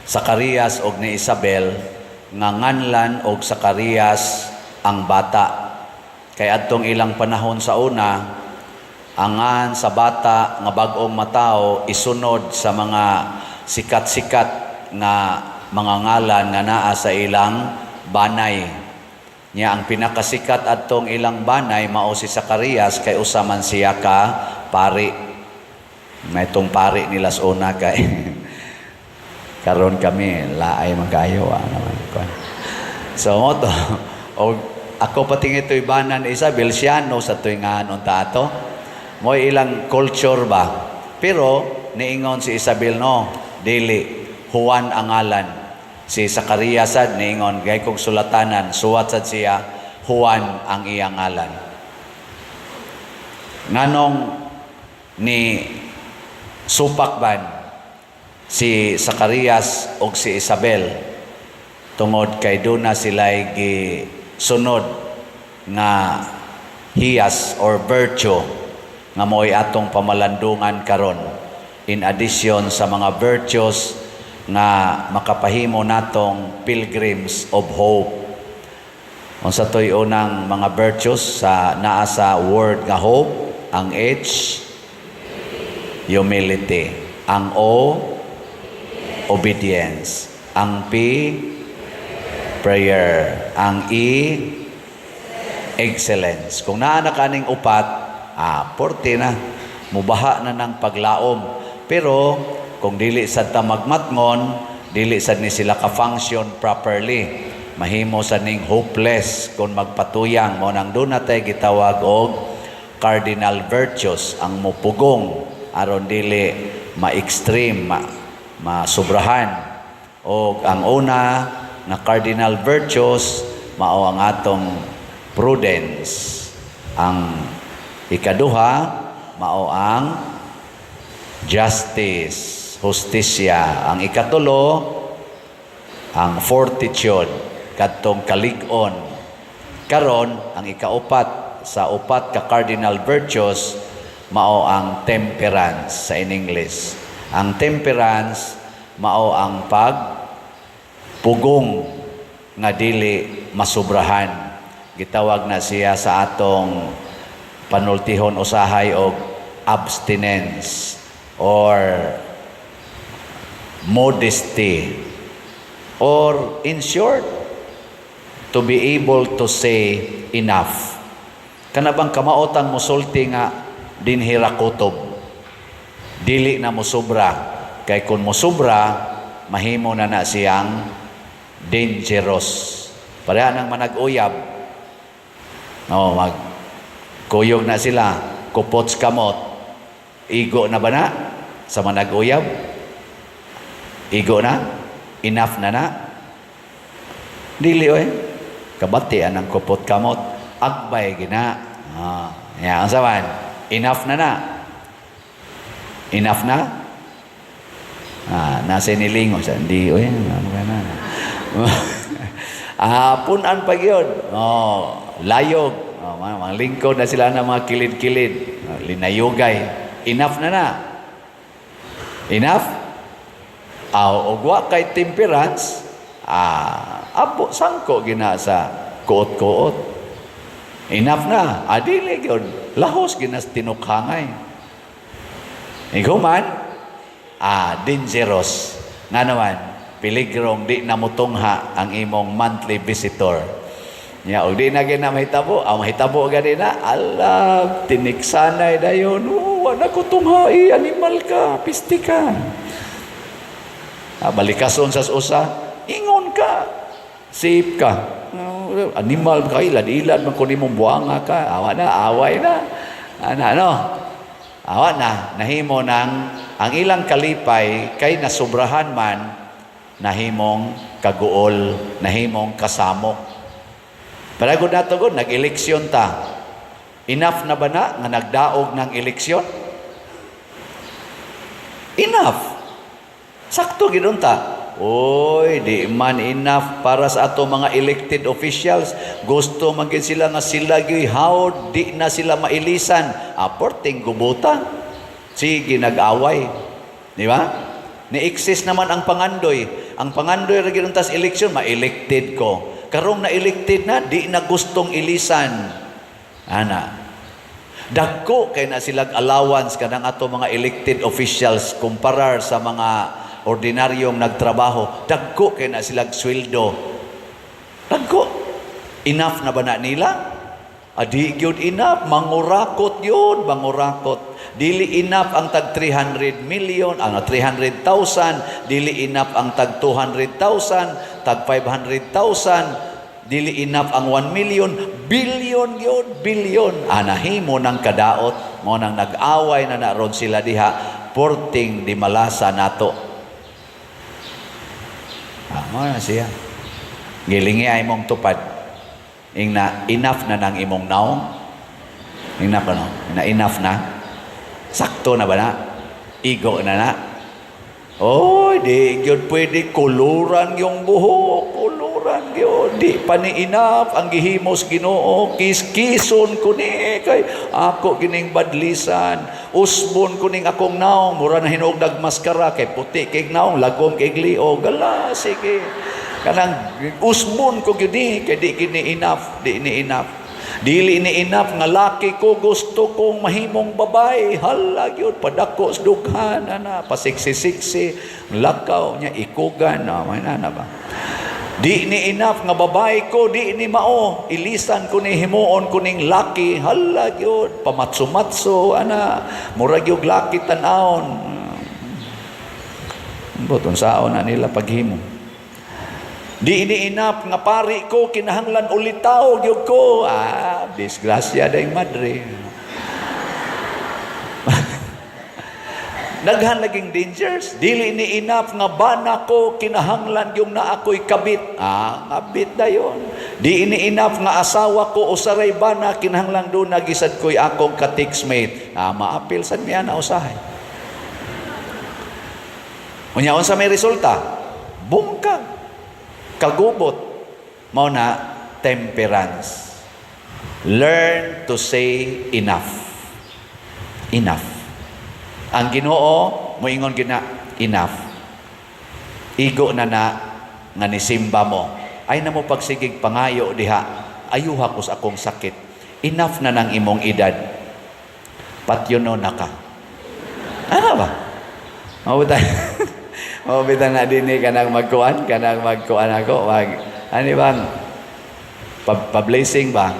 Zacarias og ni Isabel, nga nganlan og Zacarias ang bata. Kay adtong ilang panahon sa una, angan sa bata nga bag-ong matao isunod sa mga sikat-sikat nga mga ngalan nga naa sa ilang banay. Nya ang pinakasikat adtong ilang banay mao si Zacarias kay usaman siya ka pari. May itong pari nila sa una kay karon kami laay magkayo naman ko. So mo to o ako pating ito'y banan Isabel Siano sa tuwingan unta ato. Mo ilang culture ba? Pero niingon si Isabel no, dili Juan ang ngalan. Si Zacarias sad niingon gay kong sulatanan, suwat sad siya Juan ang iyang ngalan. Nganong ni supakban si Zacarias o si Isabel tungod kay duna sila'y gisunod nga hiyas or virtue nga mo'y atong pamalandungan karon, in addition sa mga virtues nga makapahimo natong pilgrims of hope. Unsa to'y unang mga virtues sa naa sa word nga hope? Ang H, humility. Ang O, obedience. Ang P, prayer. Ang E, excellence. Kung naa na kaning upat, porte na. Mubaha na ng paglaom. Pero kung dili sad ta magmatngon, dili sad ni sila ka-function properly. Mahimo sa ning hopeless kung magpatuyang. Mo nang doon natay gitawag og cardinal virtues, ang mupugong aron dili ma-extreme, masubrahan. O ang una na cardinal virtues mao ang atong prudence. Ang ikaduha mao ang justice, hustisya. Ang ikatulo ang fortitude, kadtong kalig-on. Karon ang ikaupat sa upat ka cardinal virtues mao ang temperance sa in English. Ang temperance mao ang pagpugong nga dili masubrahan. Gitawag na siya sa atong panultihon usahay og abstinence or modesty, or in short, to be able to say enough. Kanabang kamaotang musulti nga dinhira kutob, dili na musubra, kay kung musubra mahimo na siyang dangerous. Pareha nang manag-uyab, magkuyog na sila, kupots kamot, igo na ba na sa manag-uyab? Igo na? Enough na na. Dili oy. Kabatian ang kupot kamot. Agbay gina. Ang saban. Enough na na. Enough na? Nasa nilingo siya. Hindi oy. Punan pag yun. Layog. Mga lingkod na sila ng mga kilid-kilid. Linayugay. Enough na na. Enough? Ugwa kay temperance, abo sangko gina sa kuot-kuot. Enough na. Dili yun. Lahos gina sa tinukhangay. Iguman, dangerous. Nga naman, piligrong di na mutungha ang imong monthly visitor. O di na gina mahitabo. Mahitabo gani na. Alam, tiniksanay na yun. Wala ko tunghai. Animal ka. Pisti ka. Balikason sa usa. Ingon ka. Safe ka. Animal ka. Ilad-ilad. Magkunin mong buwanga ka. Awa na. Away na. Awa na. Nahimo ng ang ilang kalipay kay nasubrahan man nahimong kaguol. Nahimong kasamok. Paragod na to god, nag-eleksyon ta. Enough na ba na nga nagdaog ng eleksyon? Enough. Sakto gidon ta. Oy, di man enough para sa ato mga elected officials. Gusto man gid sila nga sila gihawd, di na sila mailisan. Aporting gubuta. Sige nag-away. Di ba? Ni-exist naman ang pangandoy. Ang pangandoy ra gidon tas eleksyon, ma-elected ko. Karong na-elected na, di na gustong ilisan. Dagko kay na silang allowance kanang ato mga elected officials kumparar sa mga ordinaryong nagtrabaho. Dagko kay na silang sweldo. Dagko. Enough na ba na nila? Di yun enough. Mangurakot yun. Mangurakot. Dili enough ang tag 300 million, ang 300,000. Dili enough ang tag 200,000, tag 500,000. Dili enough ang 1 million. Billion yun. Billion. Nahimo ng kadaot. Mo nang nag-away na naroon sila diha. Porting di malasa nato. Ano siya? Gilingi ay mong tupad. Enough na ng imong naong. Enough na, no? Enough na. Sakto na ba na? Igo na. Oy, di yun pwede kuluran yung buhok. Kuluran yun. Di pa ni enough ang gihimos Ginoo. Kis-kison ko ni. Kay ako kining badlisan. Usbon ko ning akong naong. Mura na hinuog nagmaskara. Kay puti kay naong. Lagom kay glio. Gala, sige. Kanang usbon ko gini. Kay di kini enough. Di ni enough. Dili ni enough nga laki ko gusto kong mahimong babae. Hala yun, padako sa dughan na, pasiksi-siksi, lakaw niya, ikugan, may na ba? Di ni enough nga babae ko, di ni mao, ilisan ko ni himuon ko ning laki. Hala yun, pamatso-matso, murag yung laki tanawon. Butong saon na nila paghimo. Di ini enough nga pari ko kinahanglan ulitaw gyud ko. Disgrasya dayong madre. Daghan laging dangers. Dili ni enough nga bana ko kinahanglan yung na ako'y kabit. Kabit dayon. Di ini enough nga asawa ko usaray bana kinahanglan do nagisad ko'y akong ka-textmate. Maapil sad miya na usahay. Unyaon sa may resulta? Bungkag. Kagubot, mao na temperance. Learn to say enough. Enough. Ang Ginoo moingon gina enough. Igo na nga nisimba mo. Ay na mo pagsigig pangayo diha. Ayuha ko sa akong sakit. Enough na ng imong edad. Patyono na ka. Ano ba? Mabutay. Bitaw na din kanang magkuan ako. Ano bang? Pa-blessing ba?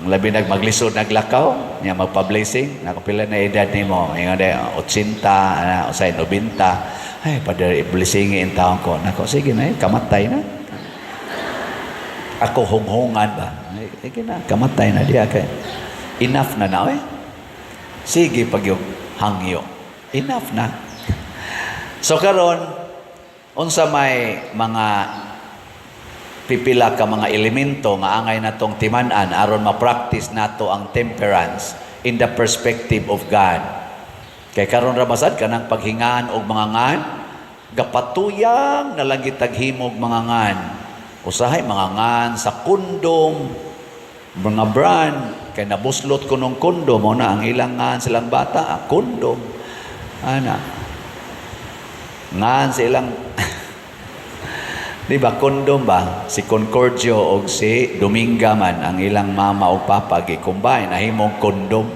Labi maglisod naglakaw, niya magpa-blessing. Nakapila na edad ni mo. Ngayon de, 80, usay 90. Ay, padari, blessingin taon ko. Nako, sige na, kamatay na. Ako hunghungan ba? Sige na, kamatay na diya. Enough na na, Sige, pag yung hangyo. Enough na. So karon, Unsa may mga pipila ka mga elemento nga angay natong timan-an aron ma-practice nato ang temperance in the perspective of God. Kay karon ra basad kanang paghingaan og mga ngan, gapatuyang nalang gitaghimog mga ngan. Usahay mga ngan sa kondom, mga brand, kay nabuslot ko nung kondom, mo na ang ilang ngan silang bata, kondom. Ana. Ngan silang di ba, kondom ba? Si Concordio o si Dominga man, ang ilang mama o papa, gi-combine, nahimong kondom.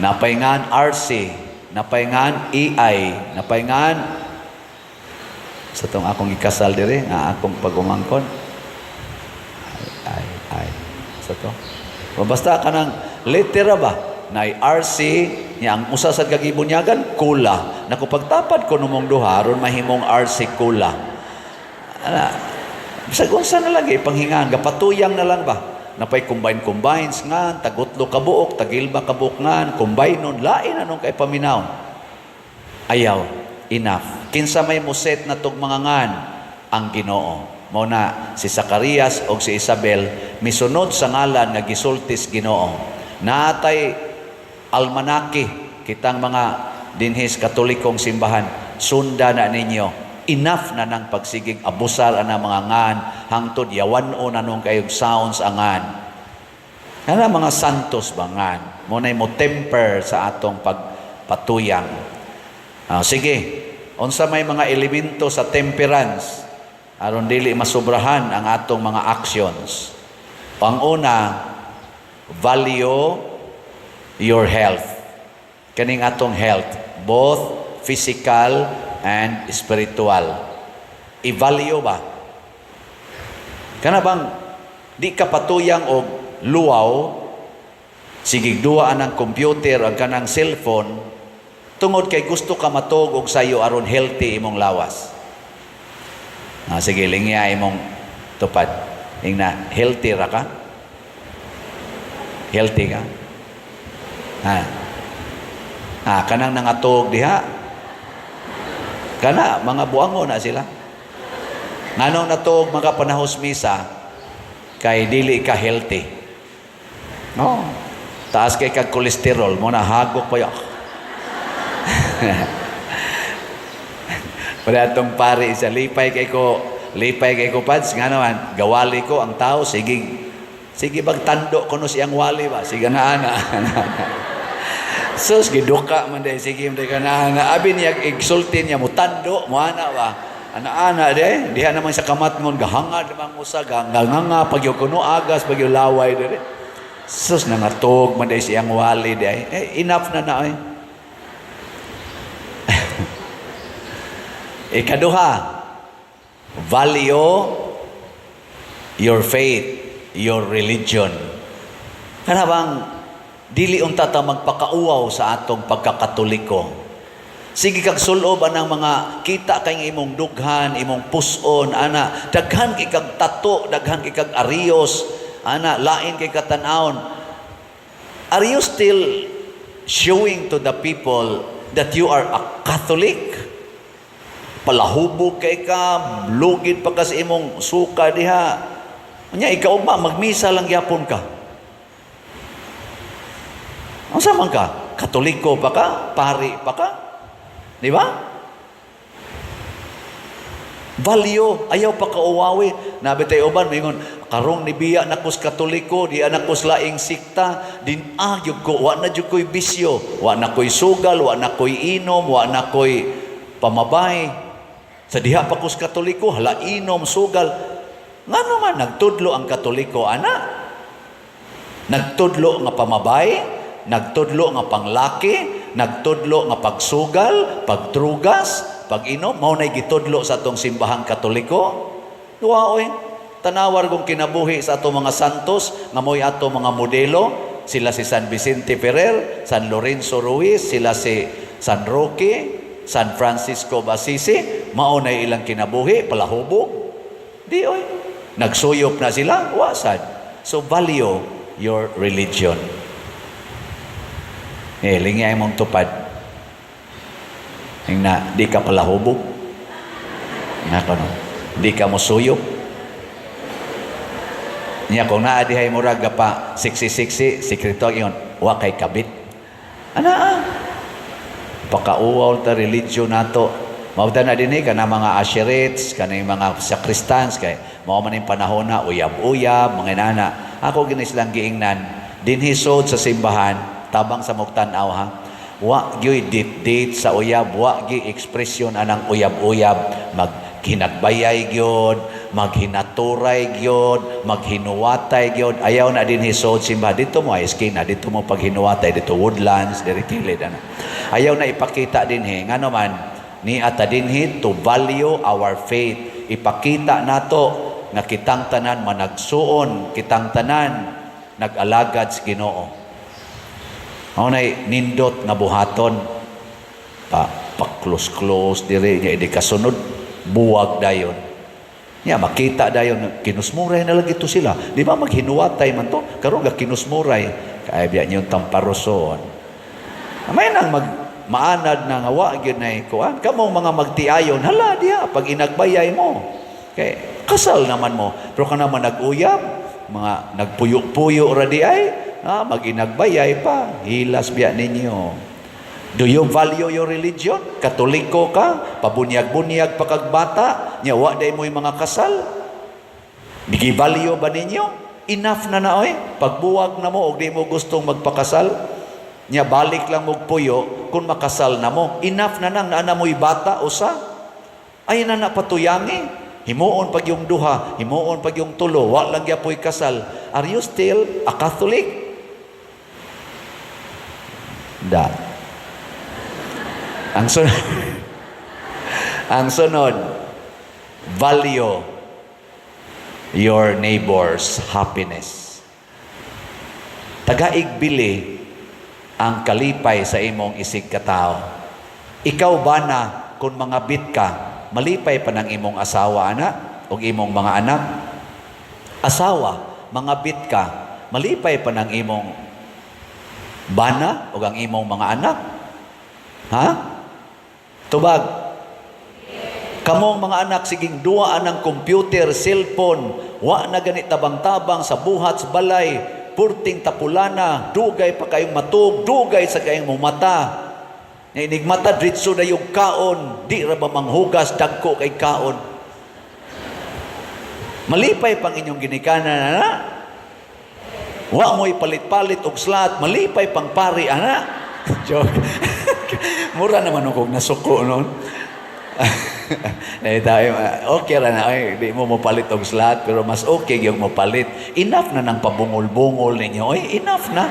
Napaingan RC, napaingan EI, napaingan sa itong akong ikasal dire, nga akong pagumangkon. Ay. Sa ito. Basta ka ng litera ba? Na RC, niya ang usa sa kagibunyagan, kula. Naku pagtapad ko numong duha, ron mahimong RC kula. Sa na lagi, panghingaan, gapatuyang na lang ba? Napay combines nga, tagutlo kabuok, tagilba kabuok nga, combine nun, lain anong kay paminaw. Ayaw, enough. Kinsa may muset na tog mga ngan, ang Ginoo. Muna, si Zacarias o si Isabel, misunod sa ngalan nga gisultis Ginoo. Natay almanaki, kitang mga dinhis katolikong simbahan, sunda na ninyo. Enough na ng pagsigig abusar ana mga ngan hangtod yawan-o na nung kayong sounds angan. Kana mga santos bangan mo nay mo temper sa atong pagpatuyang. Sige, unsa may mga elemento sa temperance aron dili masobrahan ang atong mga actions. Panguna, value your health. Kaning atong health, both physical and spiritual. I-value ba? Kana bang di ka patuyang og luwaw, sigig duwaan ang computer ang kanang cellphone, tungod kay gusto ka matog og sayo aron healthy imong lawas. Sige, lingya imong tupad. Ingna, healthy ra ka? Healthy ka? Kanang nangatog diha, kana mga buango na sila. Nganong natog mga panahos misa kay dili ka healthy. No. Taas kay kag kolesterol mo na hagok pa yo. Para tong pare isa lipay kay ko pads nga naman gawali ko ang tao sige bagtando kuno siyang wali ba sige na ana. Sus, giduka man dahil sige mo na abi niya igsultin niya mo tando mo ana ba ana de diha naman sa kamat ngon gahangad naman usa ganganga pag yung kuno agas pag yung laway de sus nangatog man dahil siyang wali de enough na ikaduha, value your faith, your religion. Kana bang dili unta ta magpakauaw sa atong pagkakatoliko. Sige kag sulob anang mga kita kay imong dughan, imong puson, ana daghan kay kag tato, daghan kay kag arios, ana lain kay katan-awon. Are you still showing to the people that you are a Catholic? Palahubog kay ka, lugid pa ka sa imong suka diha. Nya ikaw ba magmisa lang gyapon ka? Unsa man ka? Katoliko pa ka? Pari pa ka? Di ba? Value, ayaw pa ka uwawi. Nabitay uban mingon, karong nibiya na kus Katoliko, di anak kus laing sikta, din ayog ko, wa na jud koy bisyo, wa na koy sugal, wa na koy inom, wa na koy pamabay. Sa diha pa kus Katoliko, hala inom, sugal. Nga naman, nagtudlo ang Katoliko, ana. Nagtudlo nga pamabay, nagtudlo nga panglaki, nagtudlo nga pagsugal, pagtrugas, pag-inom, mao nay gitudlo sa atong simbahang Katoliko. Duwaoy, tanawar kong kinabuhi sa atong mga santos, nga mo'y atong mga modelo, sila si San Vicente Ferrer, San Lorenzo Ruiz, sila si San Roque, San Francisco Basisi, mao na ilang kinabuhi, palahubog. Di oy. Nagsuyop na sila, wasad. So value your religion. Lingay mong tupad. Na di ka palahubog. Nako no. Di ka mo suyop. Nya kung naadihay mo raga pa, siksi-siksi, sikreto yun, wa kay kabit. Ana, pakauwaw ta religion nato. Mauta na din ka na mga asherites, kanang mga sakristans, kay mao man yung panahon na uyab-uyab, mga inana. Ako ginis lang giingnan, dinhisod sa simbahan, tabang sa muktanaw ha. Wa gyoy date sa uyab, wa gi ekspresyon anang uyab-uyab, maghinagbayay gyud, maghinaturay gyud, maghinuwatay gyud. Ayaw na din hisod simbahan. Dito mo ay esquina, dito mo paghinuwatay, dito woodlands, diri kilid ana. Ayaw na ipakita din ngano man ni ata dinhi to value our faith. Ipakita nato nga kitang tanan managsuon, kitang tanan nag-alagad sa Ginoo. Nay nindot nga buhaton pa close diri nya idi kasunod buwag dayon. Nya makita dayon kinusmuray na lang ito sila. Di ba maghinuwatay man to? Karon ga kinusmuray kay biya niyo tamparoson. May nang maanad na nga wa gyud nay kuan kamong mga magtiayon hala diha pag inagbayay mo kay kasal naman mo pero kana man nag-uyab mga nagpuyo-puyo ra di ay mag-inagbayay pa hilas biya ninyo. Do you value your religion? Katoliko ka pabunyag-bunyag pa kag bata nya wa day mo mga kasal bigi-value ba ninyo? Enough na oy pagbuwag na mo og di mo gustong magpakasal nya balik lang mo puyo kung makasal na mo. Enough na nang naana mo'y bata usa. Ay na patuyangi. Himuon pag yung duha, himuon pag yung tulo, wa lang yapoy kasal. Are you still a Catholic? Da. Ang sunod, ang sunod, value your neighbor's happiness. Tagaigbili ang kalipay sa imong isig katao. Ikaw ba na kung mga bit ka, malipay pa ng imong asawa ana o imong mga anak? Asawa, mga bit ka, malipay pa ng imong bana o ang imong mga anak? Ha? Tubag. Kamong mga anak, siging duwaan ng computer, cellphone, wa na ganit tabang-tabang sa buhat sa balay, purting tapulana, dugay pa kayong matug, dugay sa kayong mumata. Inigmata, dritso na yung kaon, di ra ba manghugas, dagko kay kaon. Malipay pang inyong ginikanan, ana. Wa mo'y palit-palit og slat, malipay pang pari, ana. Joke. Mura naman kung nasuko noon. Okay ra na, di mo mapalit og slat, pero mas okay yung mapalit. Enough na ng pabungol-bungol ninyo. Enough na.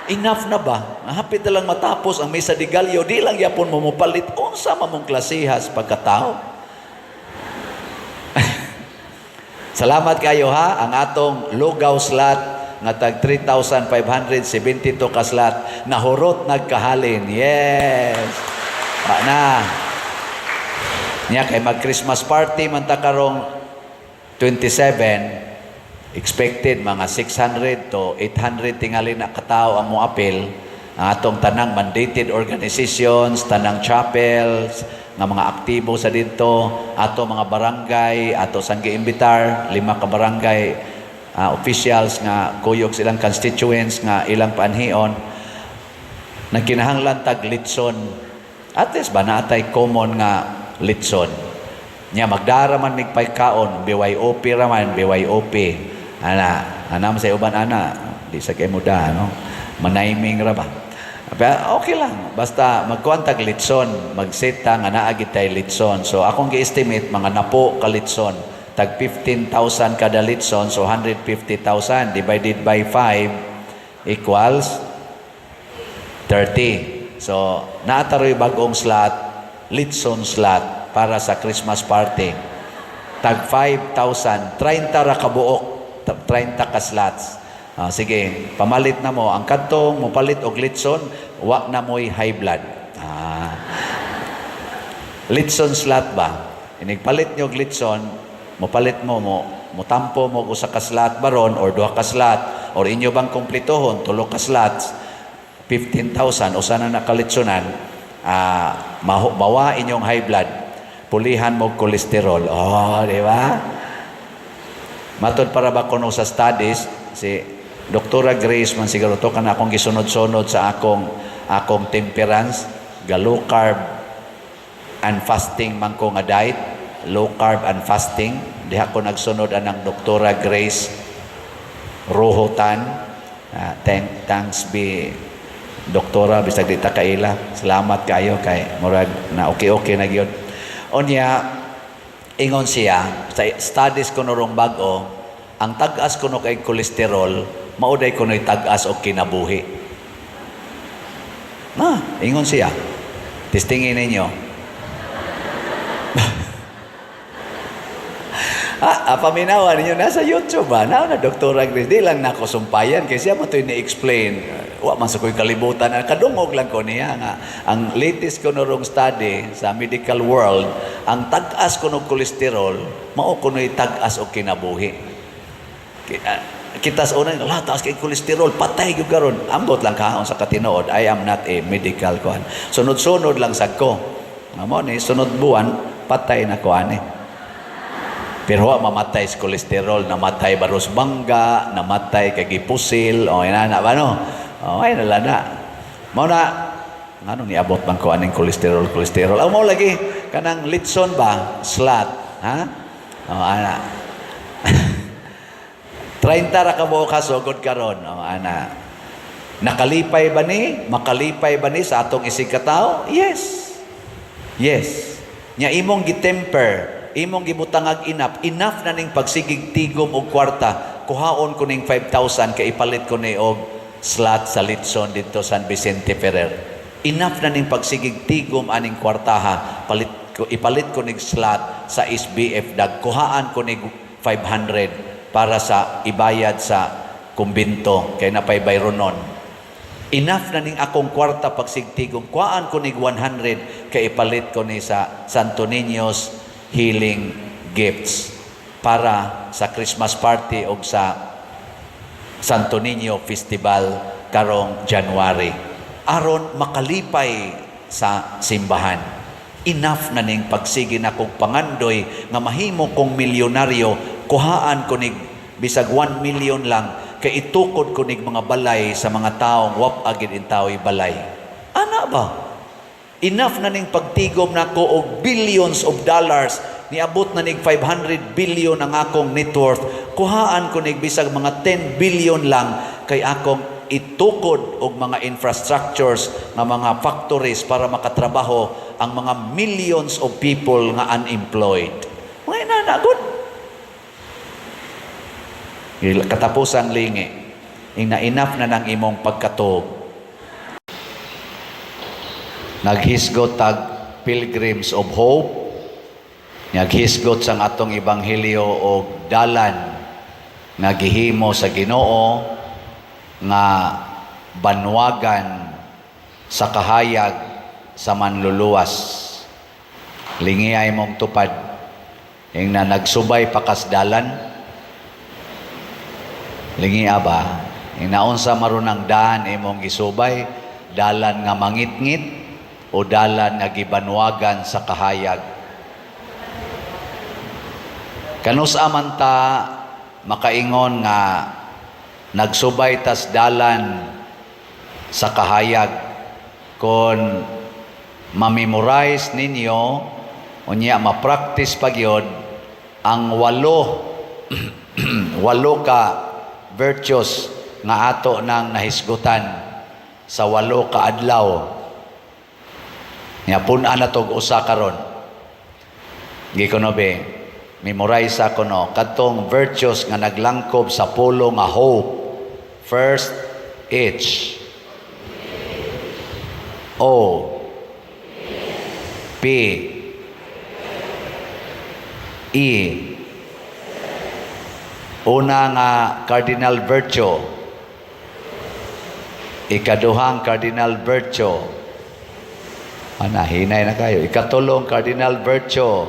Enough na ba? Hapit na lang matapos ang misa de Gallo, di lang yapon mo mapalit. Unsa man mong klasihas pagkatao. Salamat kayo ha, ang atong lugaw slat nga tag 3,572 ka slat nahurot nagkahalin. Yes. Ba na. Nya kay mag-Christmas party man ta karong 27, expected mga 600 to 800 tingali na katao ang moapil. Ang atong tanang mandated organizations, tanang chapels, nga mga aktibo sa dito, ato mga barangay, ato sang giimbitar, 5 ka barangay officials nga kuyog silang constituents nga ilang panhion nagkinahanglan tag litson. At least ba natay common nga litson. Nya magdara man mig paykaon, BYOP raman, BYOP. Anam sa uban ana, di sa kay muda no. Manaiming ra ba. Okay lang, basta magkuantag litson, magseta nga naa gitay litson. So akong gi-estimate mga napo ka litson, tag 15,000 kada litson, so 150,000 divided by 5 equals 30. So naataroy bagong slot, litson slot para sa Christmas party. Tag 5,000, 30 ra ka buok, 30 ka slots. Sige, pamalit na mo. Ang kadtong mopalit og litson, wa na mo'y high blood. Litson slot ba? Inigpalit nyo og litson, mopalit mo, mutampo mo usa ka slot baron or 2 ka slot or inyo bang kumpletohon 3 ka slots, 15,000 usa na nakalitsonan, bawa inyong high blood. pulihan mo kolesterol. Oh, di ba? Matod para ba kuno sa studies, si Dr. Grace man siguro to kana akong gisunod-sunod sa akong temperance, ga low carb and fasting man ko nga diet, low carb and fasting. Diha ko nagsunod anang Dr. Grace Rohotan. Thanks be Doktora, bisag di ta kaila. Salamat kayo kay murag na okay na gyud. Unya ingon siya sa studies ko norong bag-o, ang tag-as kuno kay kolesterol mauday kuno'y tag-as og kinabuhi. Ingon siya. Testingin ninyo. Paminawan ninyo nasa YouTube ba? Na Dr. Grace, di lang nako sumpayan kasi siya mo to ni-explain. Wa man sa ko'y kalibutan. Kadungog lang ko niya nga. Ang latest ko norong study sa medical world, ang tag-as ko ng kolesterol, mao ko na'y tag-as o kinabuhi. Kita sa unang, taas kay kolesterol, patay yung garon. Ambot lang kaon sa katinood, I am not a medical kuhan. Sunod-sunod lang sa ko. Amo ni sunod buwan, patay na kuhan eh. Pero mamatay sa kolesterol, namatay baros bangga, namatay kay gipusil, o inana ba no? O ay nalana. Mao na ngano ni abot man ko aning kolesterol. Ang mo lagi kanang litson ba, slat, ha? O ana. 30 ra ka mo kasugod karon, o ana. Nakalipay ba ni? Makalipay ba ni sa atong isig katao? Yes. Nya imong gitemper, imong gibutangag enough na ning pagsigig tigom og kwarta, kuhaon ko ning 5,000 kay ipalit ko ni og slot sa Litson dito San Vicente Ferrer. Enough na ning pagsigig tigom aning kwartaha, ipalit ko ning slot sa SBF dag, kuhaan ko ning 500 para sa ibayad sa kumbinto kay napay bayronon. Enough na ning akong kwarta pagsigtigom, kuhaan ko ning 100 kay ipalit ko ni sa Santo Niño's Healing Gifts para sa Christmas party o sa Santo Niño Festival karong January. Aron makalipay sa simbahan. Enough na ning pagsigi na kong pangandoy nga mahimo kong milyonaryo, kuhaan ko nig bisag 1 million lang kay itukod ko nig mga balay sa mga taong wap agid in tao'y balay. Ana ba? Enough na ning pagtigom nako og billions of dollars, niabot na nig 500 billion ang akong net worth, kuhaan ko nig bisag mga 10 billion lang kay akong itukod og mga infrastructures nga mga factories para makatrabaho ang mga millions of people nga unemployed. Ngay na good. Katapusang lingi, enough na nang imong pagkatuog. Naghisgot tag Pilgrims of Hope, naghisgot sang atong ebanghelyo og dalan nga gihimo sa Ginoo nga banwagan sa kahayag sa manluluwas. Lingi ay mong tupad ing na nagsubay pakas dalan. Lingi ba ing naunsa marunang daan imong gisubay, dalan nga mangitngit o dalan nga gibanwagan sa kahayag. Kanus amanta makaingon nga nagsubay tas dalan sa kahayag kon ma-memorize ninyo unya ma-practice pagyod ang 8 ka virtues nga ato nang nahisgutan sa 8 ka adlaw. Nga pun-an na tog usa karon. Gi ko no be, memorize ako no, katong virtues nga naglangkob sa pulo nga hope. First, H. O. P. E. Una nga cardinal virtue. Ikaduhang cardinal virtue. Hinay na kayo. Ikatulong cardinal virtue.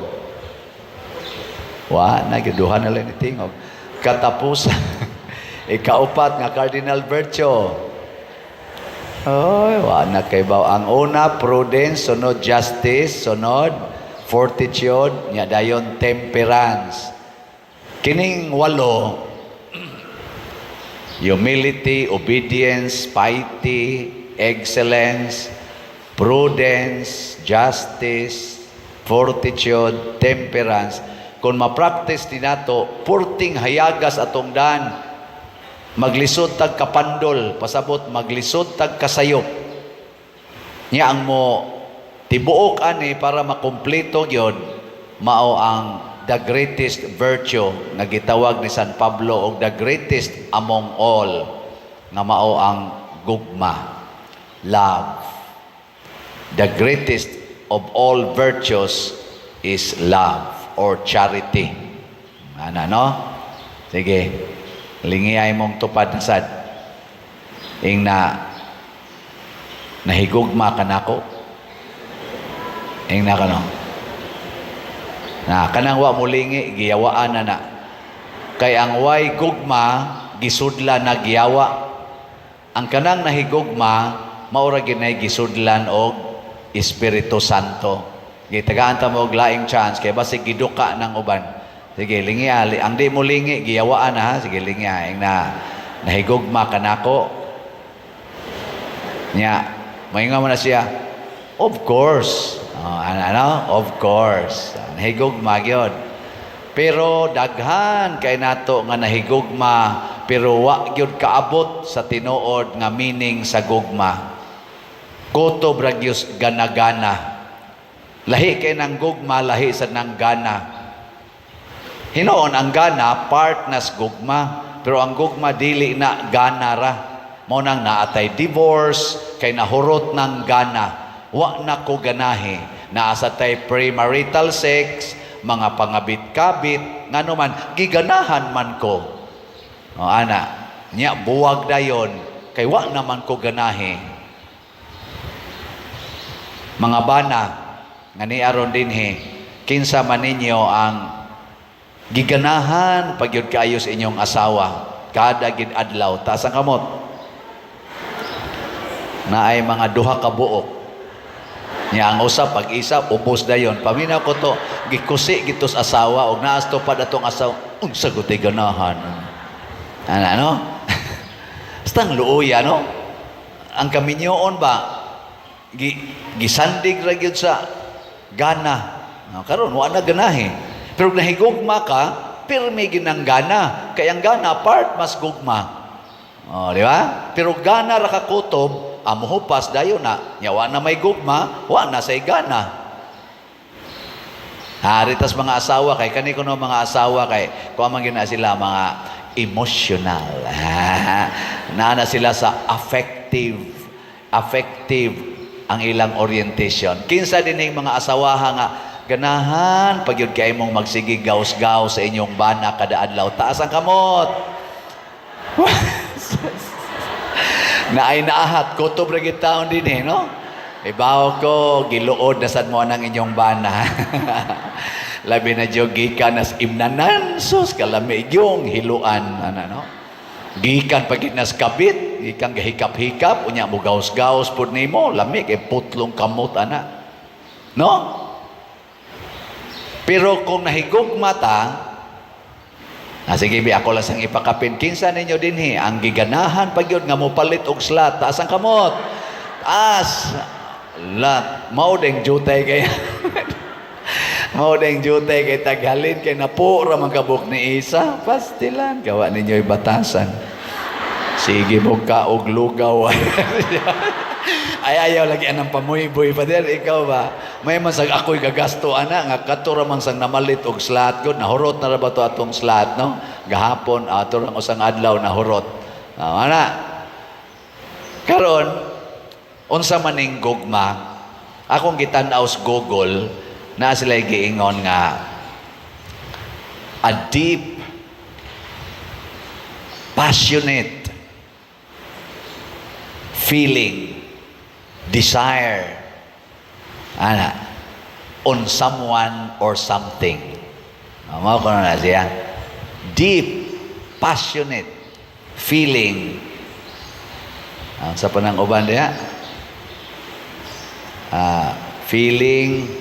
Nagiduhan na lang itingog. Katapusan. Ikaupat nga cardinal virtue. Na kay baw. Ang una, prudence. Sunod, justice. Sunod, fortitude, nya dayon temperance. Kining walo, humility, obedience, piety, excellence, prudence, justice, fortitude, temperance. Kung ma-practice din nato, purting hayagas atong daan, maglisod tag kapandol, pasabot maglisod tag kasayop. Nya ang mo tibuok ani para makumpleto gyud mao ang the greatest virtue nga gitawag ni San Pablo og the greatest among all nga mao ang gugma, love. The greatest of all virtues is love or charity. Ana no? Sige. Lingiyay mong tupad na sad. Ing nahigugma ka nako. Ing na kano. Na kanang wa mulingi giyawaan na. Kay ang way gugma gisudlan na giyawa. Ang kanang nahigugma maura ginay gisudlan og Espiritu Santo. Gitagaan ta mo og laing chance kay basig giduka ng uban. Sige, lingi ang di mo lingi giyawaan na ha. Sige, lingi ing nahigugma ka nako. Nya, moingon mo na siya. Of course. Of course. Nahigugma gyud. Pero daghan kay nato nga nahigugma pero wa gyud kaabot sa tinuod nga meaning sa gugma. Kutob ragyos gana-gana. Lahi kay nang gugma, lahi sa nang gana. Hinoon ang gana part nas gugma, pero ang gugma dili na gana ra. Mao nang naatay divorce kay nahurot ng gana. Wa na ko ganahe. Naasa tay premarital sex, mga pangabit-kabit, ngano man giganahan man ko. O ana, nya buwag dayon kay wa naman ko ganahe. Mga bana nga ni aron dinhi, kinsa man ninyo ang giganahan pagyud kaayos inyong asawa kada gid adlaw taas ang kamot na ay mga duha ka buok nya ang usa pag isa ubos dayon paminaw ko to gikusi gitos asawa og naas to pad atong asawa unsa gud ganahan ana no stang luoy no ang kaminyoon ba gisandig ra gyud sa gana karon wa na ganahe. Pero nahigugma ka, pirmi ginang gana. Kaya ang gana, part mas gugma. O, di ba? Pero gana ra kakutob, amuhupas dayo na. Yawa na may gugma, wa na say gana. Haritas mga asawa, kay kaniko no mga asawa, kay kung amang gina sila, mga emotional. Naana sila sa affective ang ilang orientation. Kinsa din yung mga asawaha nga, ganahan, pag yun kayo mong magsige gaws-gaws sa inyong bana kada adlaw. Taas ang kamot. Na ay naahat, kutob rin taon din no? Ibaw ko, giluod na sad mo ng inyong bana. Labi na diyo, gikan nas imnanan, sus, kalami yung hiluan. No? Gikan pagit nas kabit, gikan gahikap-hikap, unya mo gaws-gaws po ni mo, lamig, putlong kamot, no? Pero kung nahigugma ta, sige, ako lang sang ipakapin. Kinsa ninyo dinhi ang giganahan pagyud nga mopalit og slat. Taas ang kamot. Taas. Lat. Mao deng jutay kay. Mao deng jutay kay taghalin kay napura man kabuk ni isa. Pastilan gawa ninyo batasan. Sige mo ka og lugaw. Ay ayaw lagi anang pamuy-buy pa der ikaw ba may masag ako'y gagasto ana nga katura man sang namalit og slot gud nahurot na ra ba to atong slot no gahapon ato lang usang adlaw nahurot ana karon unsa man ning gugma akong gitan-aw sa Google na sila giingon nga a deep passionate feeling desire on someone or something. Mao ko na siya. Deep, passionate feeling. Sa panang uban diha. Feeling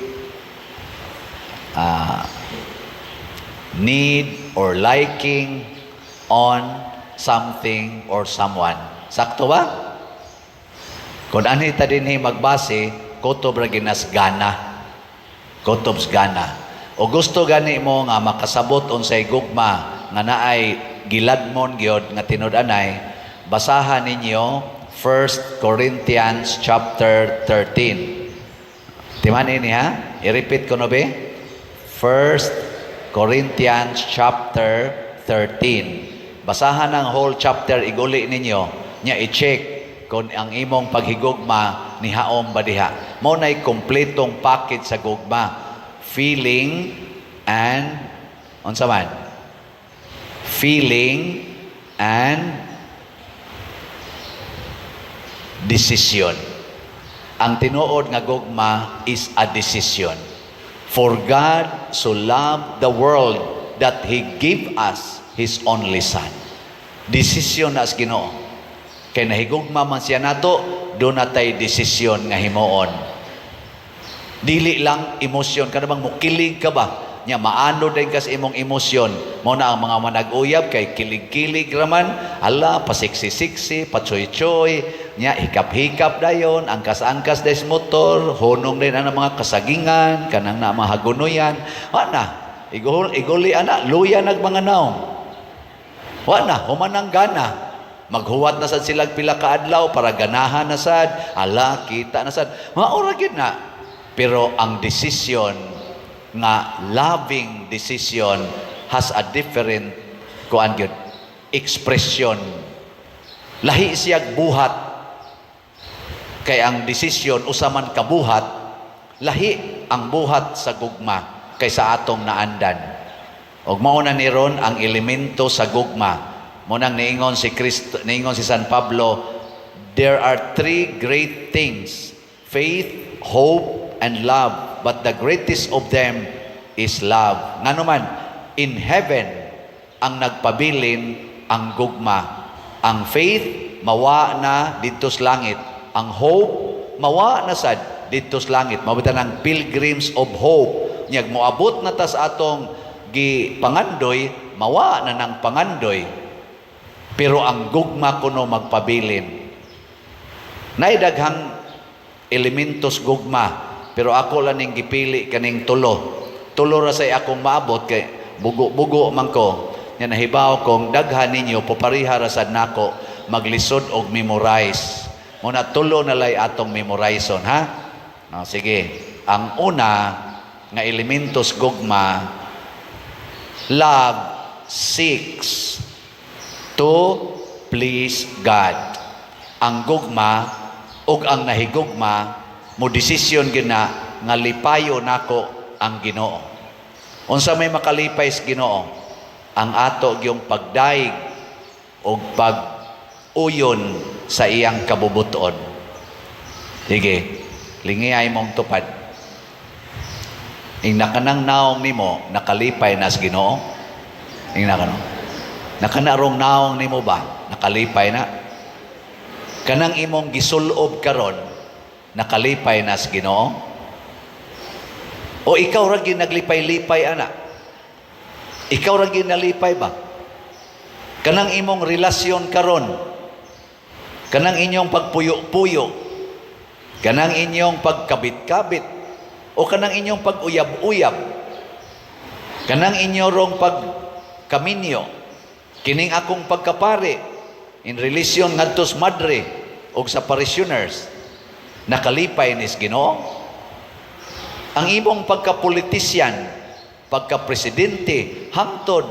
need or liking on something or someone. Sakto ba? Kung anita din magbase, kutob ra ginas gana. Kutob's gana. O gusto gani mo nga makasabot unsay gugma nga naay giladmon gyud nga tinud-anay, basahan ninyo 1 Corinthians chapter 13. Timan ini ha? I-repeat ko no be? 1 Corinthians chapter 13. Basahan ang whole chapter, iguli ninyo, nya i-check kung ang imong paghigugma ni haom ba diha. Mo na'y kompletong package sa gugma. Feeling and unsa man? Feeling and decision. Ang tinuod nga gugma is a decision. For God so loved the world that He gave us His only Son. Decision na as Ginoo. Kay nahigugma man siya nato, doon natay desisyon nga himuon. Dili lang emosyon. Kada bang mukilig ka ba? Nya maano din kas imong emosyon. Mo na ang mga manag-uyab kay kilig-kilig raman, ala pasiksi-siksi, patsoy-choy, nya hikap-hikap dayon, angkas-angkas des motor, hunong din ang mga kasagingan, kanang na mahagunoyan. Wa na, iguli ana, luya nagmanganaw. Wa na, humanang gana. Maghuwat na sad sila pila ka adlaw para ganahan na sad, ala kita na sad. Maura gid na. Pero ang decision nga loving decision has a different kuan gyud expression. Lahi siyag buhat. Kay ang decision usaman kabuhat, lahi ang buhat sa gugma kaysa atong naandan. Og mao na ni ron ang elemento sa gugma. Mo nang niingon si Kristo, niingon si San Pablo, there are three great things: faith, hope, and love. But the greatest of them is love. Nga naman, in heaven, ang nagpabilin ang gugma. Ang faith, mawa na dito sa langit. Ang hope, mawa na sad dito sa langit. Mabitan ang pilgrims of hope. Nyag moabot na tas atong pangandoy, mawa na ng pangandoy. Pero ang gugma kuno magpabilin. Naidaghang elementos gugma. Pero ako lang ning gipili kaning tulo. Tulo ra say akong maabot kay bugo-bugo man ko. Nya nahibaw kong daghan ninyo popariha ra sad nako maglisod og memorize. Muna tulo na lay atong memorizeon ha. Sige. Ang una nga elementos gugma, love seeks to please God. Ang gugma ug ang nahigugma mo desisyon gina nga lipayo nako ang Ginoo. Unsa may makalipay sa Ginoo? Ang ato gyung pagdaig o pag-uyon sa iyang kabubuton. Sige, lingiyay mong tupad. Ing nakanang naong nimo nakalipay na sa Ginoo? Ing nakanarong naong nimo ba nakalipay na? Kanang imong gisulob karon nakalipay na sa Ginoo? O ikaw ra gyud naglipay-lipay ana? Ikaw ra gyud nalipay ba? Kanang imong relasyon karon, kanang inyong pagpuyo-puyo, kanang inyong pagkabit-kabit, o kanang inyong pag-uyab-uyab, kanang inyong rong pagkaminyo, kining akong pagkapare in relasyon ngadto sa madre o sa parishioners, nakalipay nis Ginoo? Ang imong pagka-politisyan, pagka-presidente, hangtod,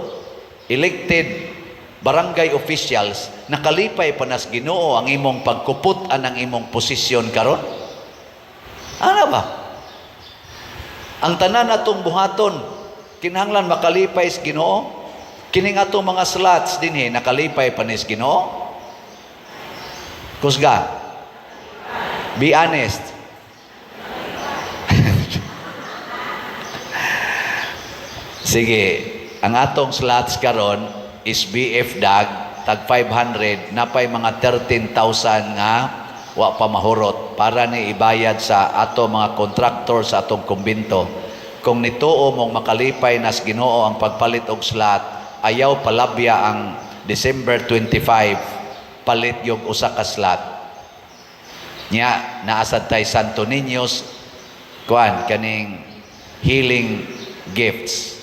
elected barangay officials, nakalipay pa nas Ginoo ang imong pagkuput ang imong posisyon karon? Ano ba? Ang tanan atong buhaton, kinahanglan makalipay sa Ginoo? Kining atong mga slots dinhi nakalipay pa nis Ginoo? Kusga. Be honest. Sige, ang atong slots karon is BF Dag, tag 500, napay mga 13,000 nga wa pa mahurot para ni ibayad sa ato mga contractor sa atong kumbinto. kung nituo mong makalipay nas Ginoo ang pagpalit og slot, ayaw palabya ang December 25 palit yung usa ka slot. Nya naasad tay Santo Niños kaning healing gifts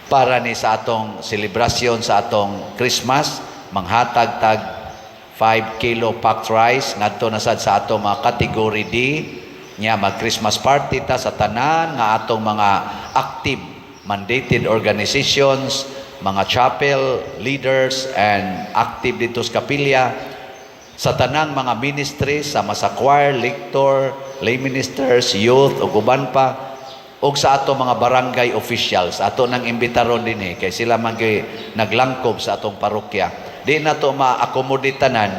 para ni sa atong selebrasyon sa atong Christmas, manghatag tag 5 kilo packed rice ngadto na sad sa atong mga category D nya mag Christmas party ta sa tanan nga atong mga active mandated organizations, mga chapel leaders and active dito sa kapilya, sa tanang mga ministries, sama sa choir, lector, lay ministers, youth ug uban pa, ug sa ato mga barangay officials ato nang imbitaron dinhi kay sila man kay naglangkob sa atong parokya. Di na to ma-accommodate tanan,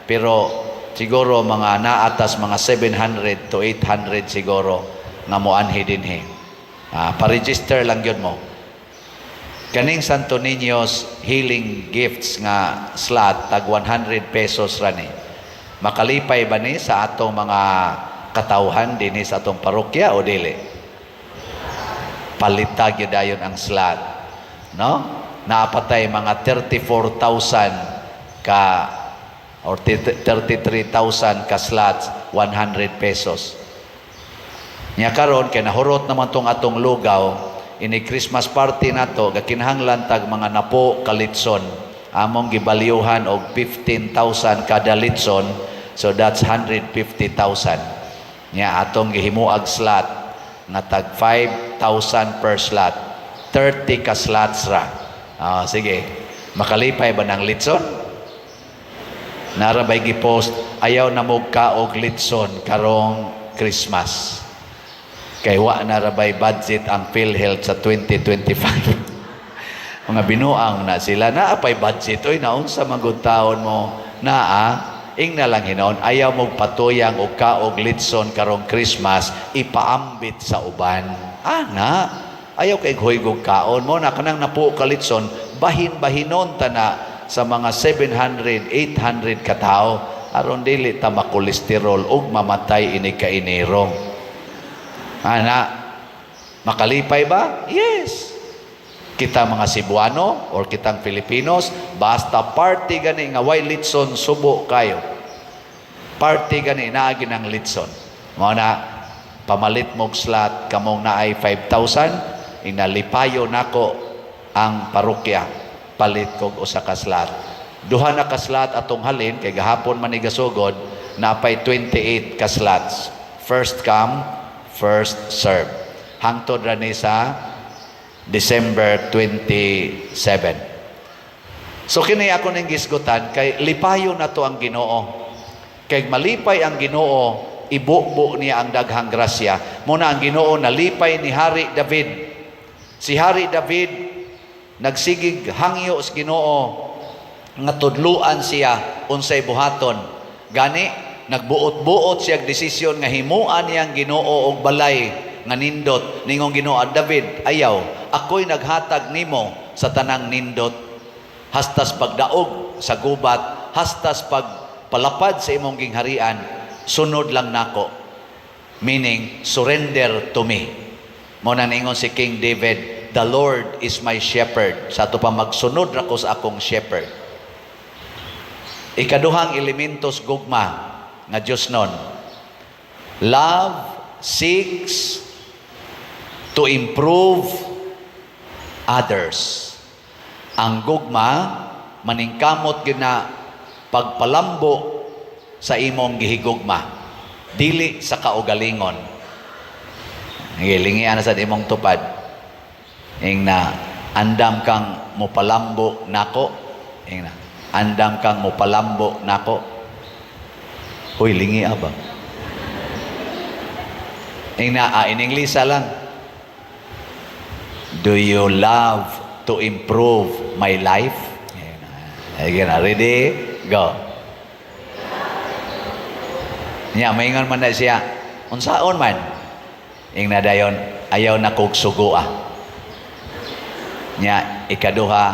pero siguro mga naatas mga 700 to 800 siguro nga moanhi dinhi. Pa-register lang yun mo. Kaning Santo Niños healing gifts nga slot tag 100 pesos ra ni. Makalipay ba ni sa atong mga katawhan dinhi sa atong parokya o dili? Palitag yun dayon ang slot, no? Naapatay mga 34,000 ka or 33,000 ka slots, 100 pesos. Nya karon kay nahurot naman tong atong lugaw, ini Christmas party nato gakinahanglan tag mga napo ka litson. Among gibalyuhan og 15,000 kada litson, so that's 150,000. Nya atong gihimuag slot nga tag 5,000 per slot. 30 ka slots ra. Sige. Makalipay ba ng litson? Narabay gipost, ayaw na mo kaog litson karong Christmas. Kay wa narabay budget ang PhilHealth sa 2025. Mga binuang na sila, naapay budget, oy naunsa magud taon mo, ing na lang hinon, ayaw mo patuyang o kaog litson karong Christmas, ipaambit sa uban. Ayaw kay huygog kaon mo, na kanang napuo ka litson, bahin-bahinon ta na sa mga 700, 800 katao, aron dili ta makolesterol ug mamatay ini kainero. Makalipay ba? Yes. Kita mga Cebuano or kitang Filipinos, basta party gani nga way litson subo kayo. Party gani naagi ng litson. Mao na pamalit mog slot kamong naay 5,000, inalipayo nako ang parokya. Palit kog usa ka slot. Duha na ka slot atong halin kay gahapon man ni gasugod, napay 28 ka slots. First come, first serve. Hangtod ra ni sa December 27. So kini ako ning gisgutan kay lipayo na to ang Ginoo. Kay malipay ang Ginoo, ibubo niya ang daghang grasya. Muna ang Ginoo nalipay ni Hari David. Si Hari David nagsigig hangyo sa Ginoo nga tudluan siya unsay buhaton. Gani nagbuot-buot siya desisyon nga himuan niyang Ginoo og balay nga nindot ningong Ginoo, David, ayaw, ako'y naghatag nimo sa tanang nindot, hastas pagdaog sa gubat, hastas pagpalapad sa imong gingharian, sunod lang nako. Meaning, surrender to me. Muna ningon si King David, the Lord is my shepherd. Sa ito pa magsunod ako sa akong shepherd. Ikaduhang elementos gugma nga Diyos nun. Love seeks to improve others. Ang gugma, maningkamot yun na pagpalambo sa imong gihigugma. Dili sa kaugalingon. Hilingian na sa imong tupad. Ing na, andam kang mupalambo nako. Ing na, andam kang mupalambo nako. Hoy, lingi abang. Ing na, in English lang. Do you love to improve my life? Again, ready? Go. Nya, maingon man na siya. Unsaon man? Ing na dayon, ayaw na kog sugo Nya, ikaduha,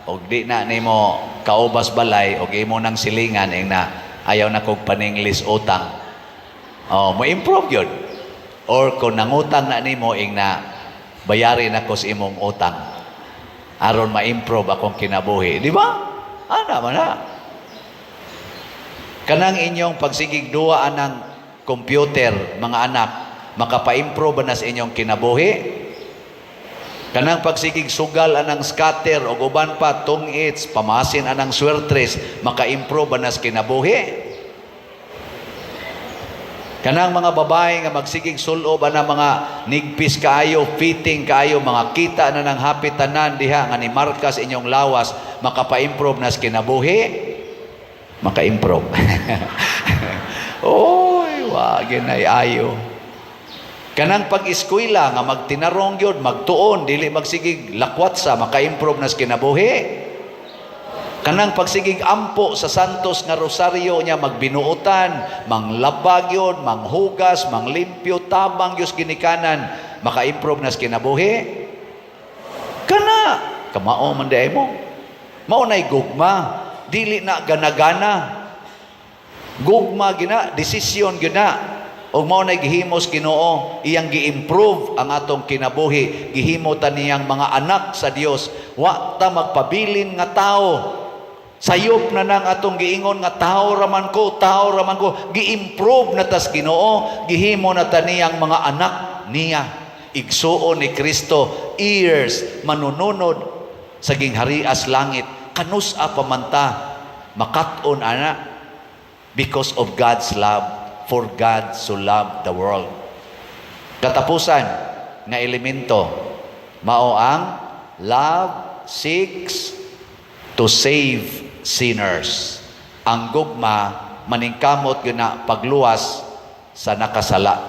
og di na nimo kaubas balay, og imo nang silingan, ing na, ayaw na kog paninglis utang. Mo improve yun. Or kung nangutang na nimo, ing na, bayarin ako sa imong utang aron ma-improve akong kinabuhi. Di ba? Ana man na. Kanang inyong pagsigig duwa anang computer, mga anak, makapa-improve na sa inyong kinabuhi. Kanang pagsigig sugal anang scatter o uban pa tungits, pamasin anang swertres, maka-improve na sa kinabuhi. Kanang mga babae nga magsigig sulob ana mga nigpis kaayo, fitting kaayo, mga kita na ng hapitanan diha nga ni markas inyong lawas, makapa-improve na sa kinabuhi. Maka-improve. Oy, wa ginay ayo. Kanang pag-eskwela nga magtinarong gyud, magtuon dili magsigig lakwatsa, maka-improve na sa kinabuhi. Kanang pagsigig ampo sa santos nga rosaryo niya, magbinuotan, manglabag yun, manghugas, manglimpyo, tabang yus ginikanan, maka-improve na sa kinabuhi. Kana, kamao man day mo. Maunay gugma, dili na gana-gana. Gugma gina, desisyon gina. O maunay gihimos Ginoo, iyang gi-improve ang atong kinabuhi, gihimo ta niyang mga anak sa Dios. Wa ta magpabilin nga tao. Sayop na nang atong giingon nga tao raman ko, gi-improve na tas Ginoo, gihimo na ta niyang mga anak niya, igsuon ni Kristo, ears manununod sa gingharias langit, kanusa pamanta, makat-on ana, because of God's love, for God so loved the world. Katapusan nga elemento, mao ang love seeks to save sinners. Ang gugma maningkamot yun na pagluwas sa nakasala.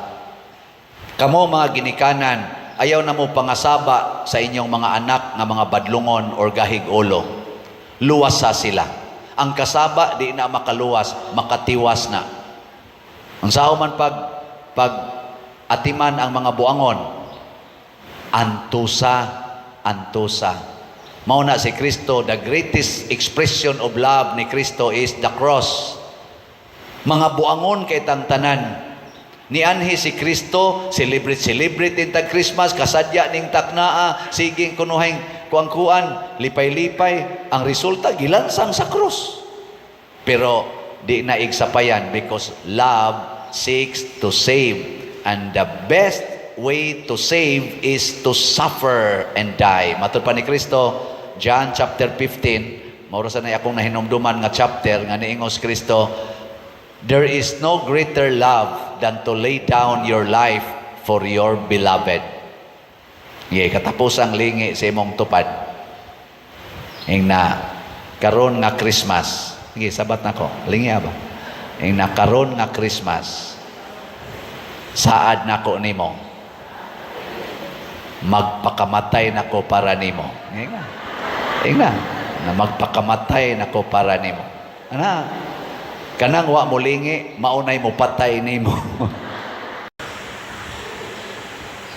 Kamo mga ginikanan, ayaw na mo pangasaba sa inyong mga anak nga mga badlungon or gahig ulo. Luwas sa sila. Ang kasaba di na makaluwas, makatiwas na. Ang sao man pag atiman ang mga buangon, antusa. Mauna si Kristo, the greatest expression of love ni Kristo is the cross. Mga buangon kay tantanan. Nianhi si Kristo, celebrate tintag Christmas, kasadya ning taknaa, siging kunuhing kuangkuan, lipay-lipay. Ang resulta, gilansang sa cross. Pero di na igsapayan because love seeks to save. And the best way to save is to suffer and die. Matud pa ni Kristo, John chapter 15, maurasan na akong nahinumduman nga chapter nga niingos Kristo, there is no greater love than to lay down your life for your beloved. Katapos ang lingi sa imong tupad. Ing na karon nga Christmas. Sabat na ko. Lingi ba? Ing na karon nga Christmas. Saad na ko nimo. Magpakamatay na ko para nimo. Ing na magpakamatay na ko para nimo. Ana, kanang wa mo lingi, maunay mo patay nimo.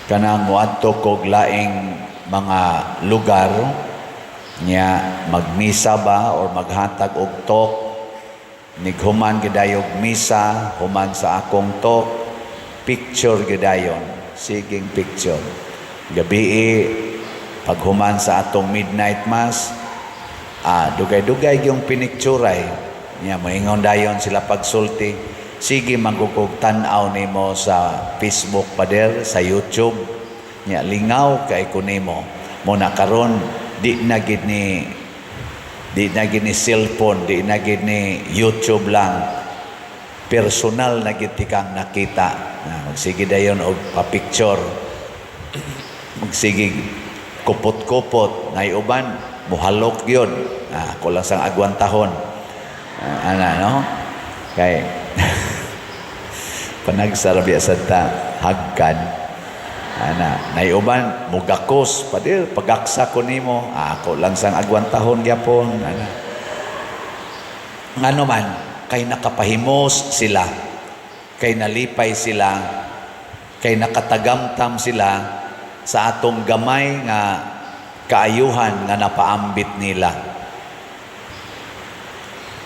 Kanang muadto kog laing mga lugar nya magmisa ba or maghatag og tok, nighuman gidayog misa, human sa akong tok, picture gidayon, siging picture. Gabi paghuman sa atong midnight mass, dugay-dugay yung pinicturay niya, moingon dayon sila pagsulti. Sige magkukog tanaw nimo sa Facebook pader, sa YouTube niya, lingaw kay kunimo mo na karon di na gid ni cellphone, di na gid ni YouTube lang, personal na gid tikang nakita. Magsige dayon og pa-picture, magsige kupot-kupot, naiuban muhalok yun. Ako lang sang agwantahon. No? Kay panagsarabya sa ta hagkan. Naiuban mugakos padir pagaksa ko nimo. Ako lang sang agwantahon gyapon. Ngano man kay nakapahimos sila, kay nalipay sila, kay nakatagamtam sila sa atong gamay nga kaayuhan nga napaambit nila.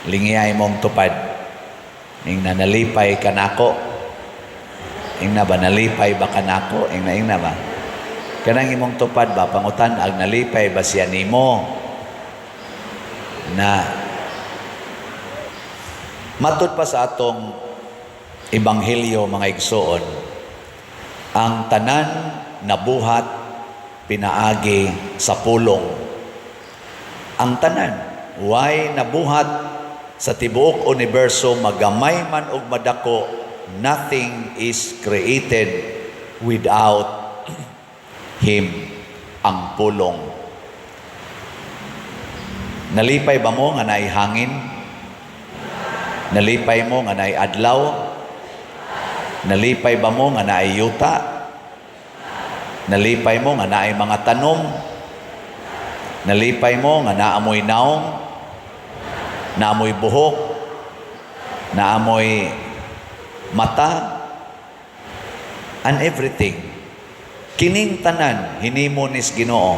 Lingiyay mong tupad. Ing na nalipay ka nako. Ing na ba nalipay ba ka nako? Ing na ba? Kanang imong tupad ba, pangutan, ag nalipay ba siya nimo na matud pa sa atong Ebanghelyo, mga igsoon, ang tanan nabuhat pinaagi sa pulong. Ang tanan, why nabuhat sa tibuok universo, magamay man og madako, nothing is created without Him, ang pulong. Nalipay ba mo nga naay hangin? Nalipay mo nga naay adlaw? Nalipay ba mo nga naay yuta? Nalipay mo nga naay mga tanom? Nalipay mo nga naamoy naong? Naamoy buhok? Naamoy mata? And everything. Kining tanan, hinimo nis Ginoo.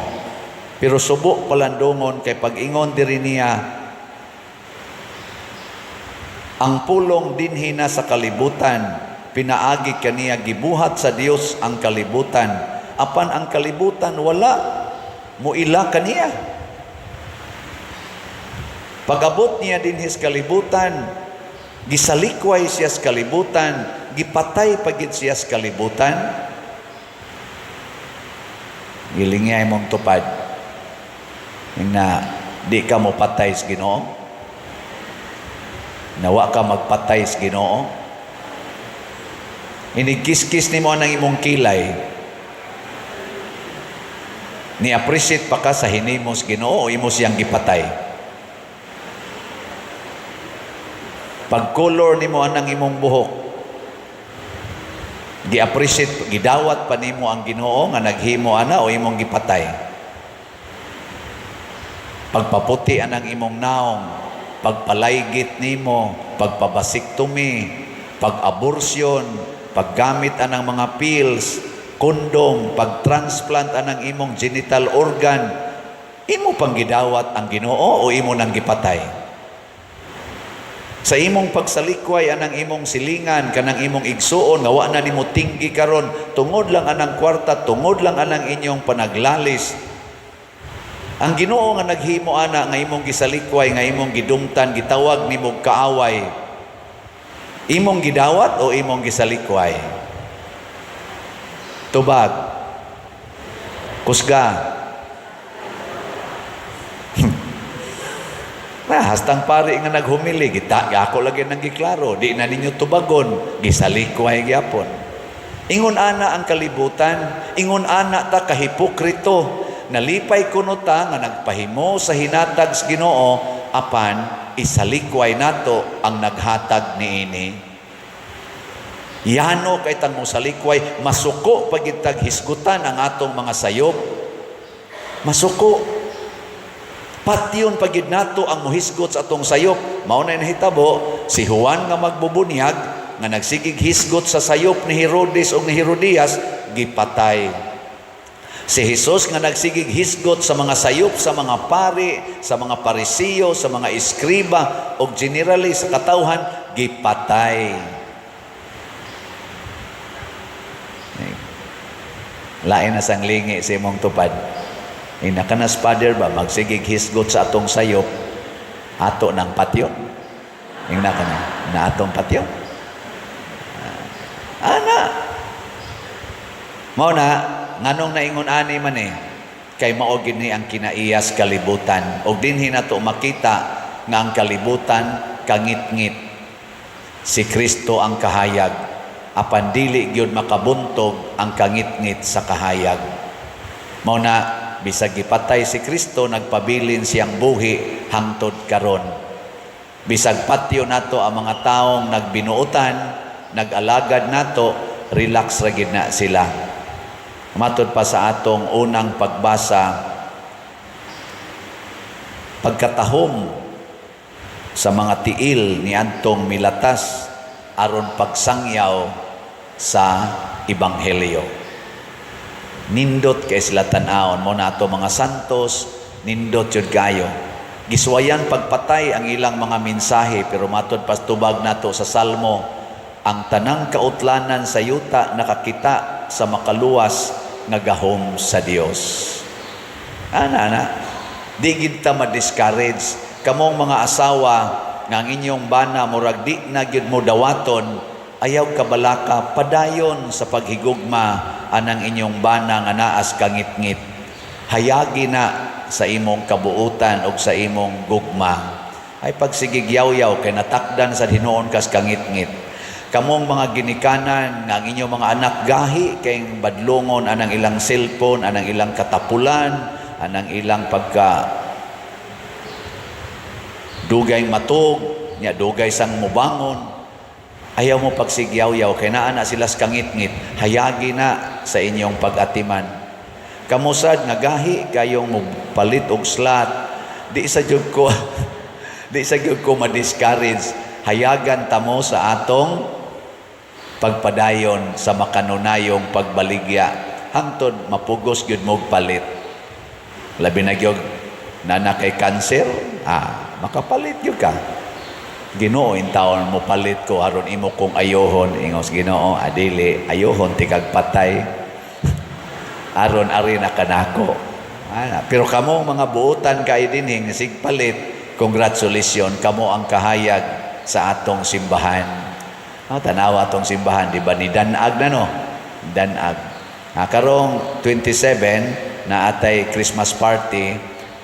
Pero subok palandungon kay pag-ingon diri niya, ang pulong dinhi na sa kalibutan, pinaagi kaniya, gibuhat sa Dios ang kalibutan. Apan ang kalibutan wala, muila kaniya. Pag-abot niya dinhi sa kalibutan, gisalikway siya sa kalibutan, gipatay pagid siya sa kalibutan. Gilingay mong tupad na di ka mo patay sa Ginoo, nawa ka magpatay sa Ginoo. Inigkis-kis ni mo ang imong kilay, ni-appreciate pa ka sa hinimo sa Ginoo o imo siyang gipatay? Pag-color ni mo ang imong buhok, gi-appreciate, gidawat pa nimo ang Ginoo nga naghimo ana o imong gipatay? Pagpaputi anang imong naong, pagpalaygit nimo, pagpabasiktomi, pag-abortion, paggamit anang mga pills, kondom, pag-transplant anang imong genital organ, imo pang gidawat ang Ginoo o imo nang gipatay? Sa imong pagsalikway anang imong silingan, kanang imong igsuon, nga wa na nimo tinggi karon, tungod lang anang kwarta, tungod lang anang inyong panaglalis. Ang Ginoo nga naghimo ana nga imong gisalikway, nga imong gidumtan, gitawag nimo kaaway, imong gidawat o imong gisalikway? Tubag, kusga. Hastang pari nga naghumili, ako lagi nang giklaro, di na ninyo tubagon, gisalikway gyapon. Ingon ana ang kalibutan, ingon ana ta kahipokrito, nalipay kuno ta nga nagpahimo sa hinatag sa Ginoo, apan isalikway nato ang naghatag niini. Yano kay tang musalikway, masuko pagitag hisgutan ang atong mga sayop. Masuko. Patyon pagid nato ang muhisgot sa atong sayop. Mao na nahitabo si Juan nga magbubunyag nga nagsigig hisgot sa sayop ni Herodes o ni Herodias, gipatay. Si Jesus nga nagsigig hisgot sa mga sayop sa mga pari, sa mga parisiyo, sa mga iskriba o generally sa katawhan, gipatay. Lain na sang lingi sa imong tupad. Inakanas Father ba, magsigig hisgot sa atong sayop, ato ng patyon. Ingna ka na atong patyon. Ana. Mao na, nganong naingon ani man kay maogid ni ang kinaiyas kalibutan. Og dinhi nato makita nga ang kalibutan kangit-ngit. Si Kristo ang kahayag. Apan dili gyud makabuntog ang kangit-ngit sa kahayag. Mao na, bisag gipatay si Kristo, nagpabilin siyang buhi hangtod karon. Bisag patyo nato ang mga taong nagbinuutan, nag-alagad nato, relax ra gid na sila. Matod pa sa atong unang pagbasa, pagkatahom sa mga tiil ni adtong milatas aron pagsangyaw sa Ebanghelyo. Nindot kay sila tan-awon mo nato mga santos, nindot yun kayo. Giswayan pagpatay ang ilang mga mensahe, pero matod pastubag nato sa Salmo, ang tanang kautlanan sa yuta nakakita sa makaluwas, nga gahom sa Dios. Ana, di gid ta ma-discourage. Kamong mga asawa nga ang inyong bana murag di na gyud mo dawaton, ayaw kabalaka padayon sa paghigugma anang inyong bana nga naas kangit-ngit. Hayagi na sa imong kabuutan o sa imong gugma. Ay pagsigigyaw-yaw kay natakdan sa Hinoon kas kangit-ngit. Kamong mga ginikanan nga ang inyong mga anak gahi kay badlongon anang ilang cellphone, anang ilang katapulan, anang ilang pagka dugay matug, nya dugay sang mubangon. Ayaw mo pagsigyaw-yaw kay naa na sila sa kangit-ngit. Hayagi na sa inyong pag-atiman. Kamusad nga gahi kayong palit og slot, di sa jud ko ma-discourage. Hayagan tamo sa atong pagpadayon sa makanunayong pagbaligya hangtod mapugos gyud mo palit. Labi na gyud nana kay cancer, makapalit gyud ka. Ginoo in taon mo palit ko aron imo kong ayohon, ingos Ginoo, adili ayohon ti kag patay. Aron ari na kanako. Pero kamo mga buutan kay dinhi sig palit, congratulations, kamo ang kahayag sa atong simbahan. Tanawa atong simbahan, di ba ni Danag na no? Danag. Karong 27 na atay Christmas party,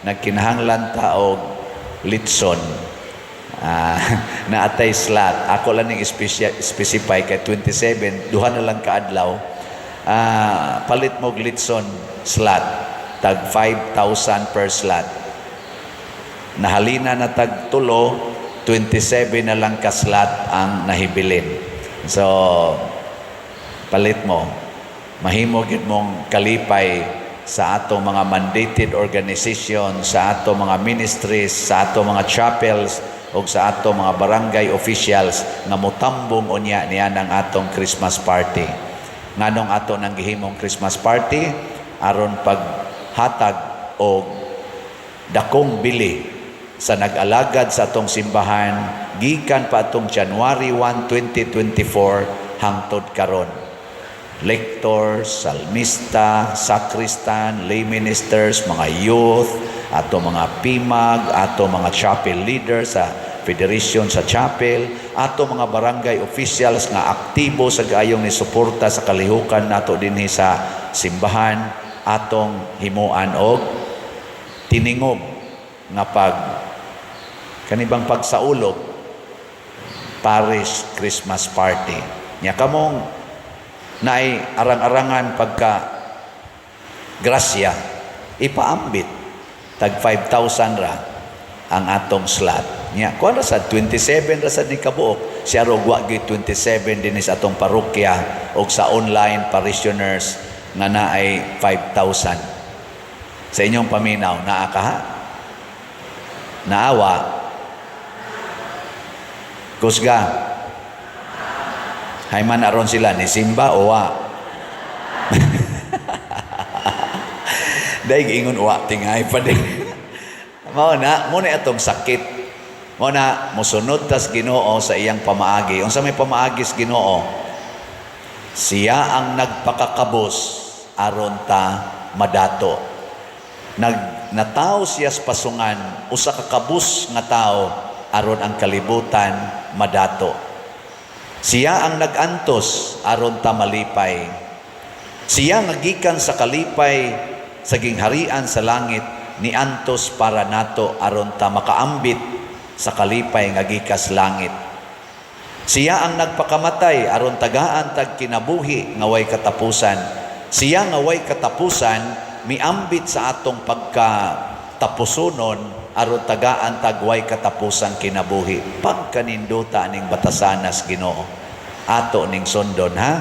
nagkinahanglan ta og litson. Na atay slot. Ako lang ning specify kay 27, duha na lang kaadlaw. Palit mo litson slot. Tag 5,000 per slot. Nahalina na tag tulo, 27 na lang ka slot ang nahibilin. So, palit mo. Mahimo gid mong kalipay sa atong mga mandated organization, sa atong mga ministries, sa atong mga chapels, o sa atong mga barangay officials nga mutambong unya niya ng atong Christmas party. Nganong ato nang gihimong Christmas party aron paghatag og dakong bili sa nag-alagad sa atong simbahan gikan pa atong January 1, 2024 hangtod karon. Lectors, salmista, sacristan, lay ministers, mga youth, ato mga PIMAG, ato mga chapel leaders sa federation sa chapel, ato mga barangay officials nga aktibo sa gayong ni suporta sa kalihukan nato dinhi sa simbahan, atong himuan og tiningob nga kanibang pagsaulog parish Christmas party. Nya kamong naay arang-arangan pagka grasya, ipaambit tag 5,000 ra ang atong slot. Nya kuan ra sa 27 ra sa ni kabuok, siya ro wa gyud 27 dinis atong parokya og sa online parishioners nga naay 5,000. Sa inyong paminaw naa ka ha? Naawa? Kusga? Hayman aron sila ni Simba o wa? Dahil ingon wa tingay pa din. Muna atong sakit. Muna musunod tas Ginoo sa iyang pamaagi. Unsa may pamaagis Ginoo? Siya ang nagpakakabos aron ta madato. Nataw siya sa pasungan, usa ka kabus nga tao aron ang kalibutan madato. Siya ang nagantos aron ta malipay. Siya nga gikan sa kalipay sa gingharian sa langit niantos para nato aron ta makaambit sa kalipay nga gikas langit. Siya ang nagpakamatay aron tagaan tag kinabuhi nga way katapusan. Siya nga way katapusan miambit sa atong pagkatapusonon aron tagaan tagway katapusang kinabuhi. Pagkaninduta ning batasanas Ginoo ato ning sundon ha.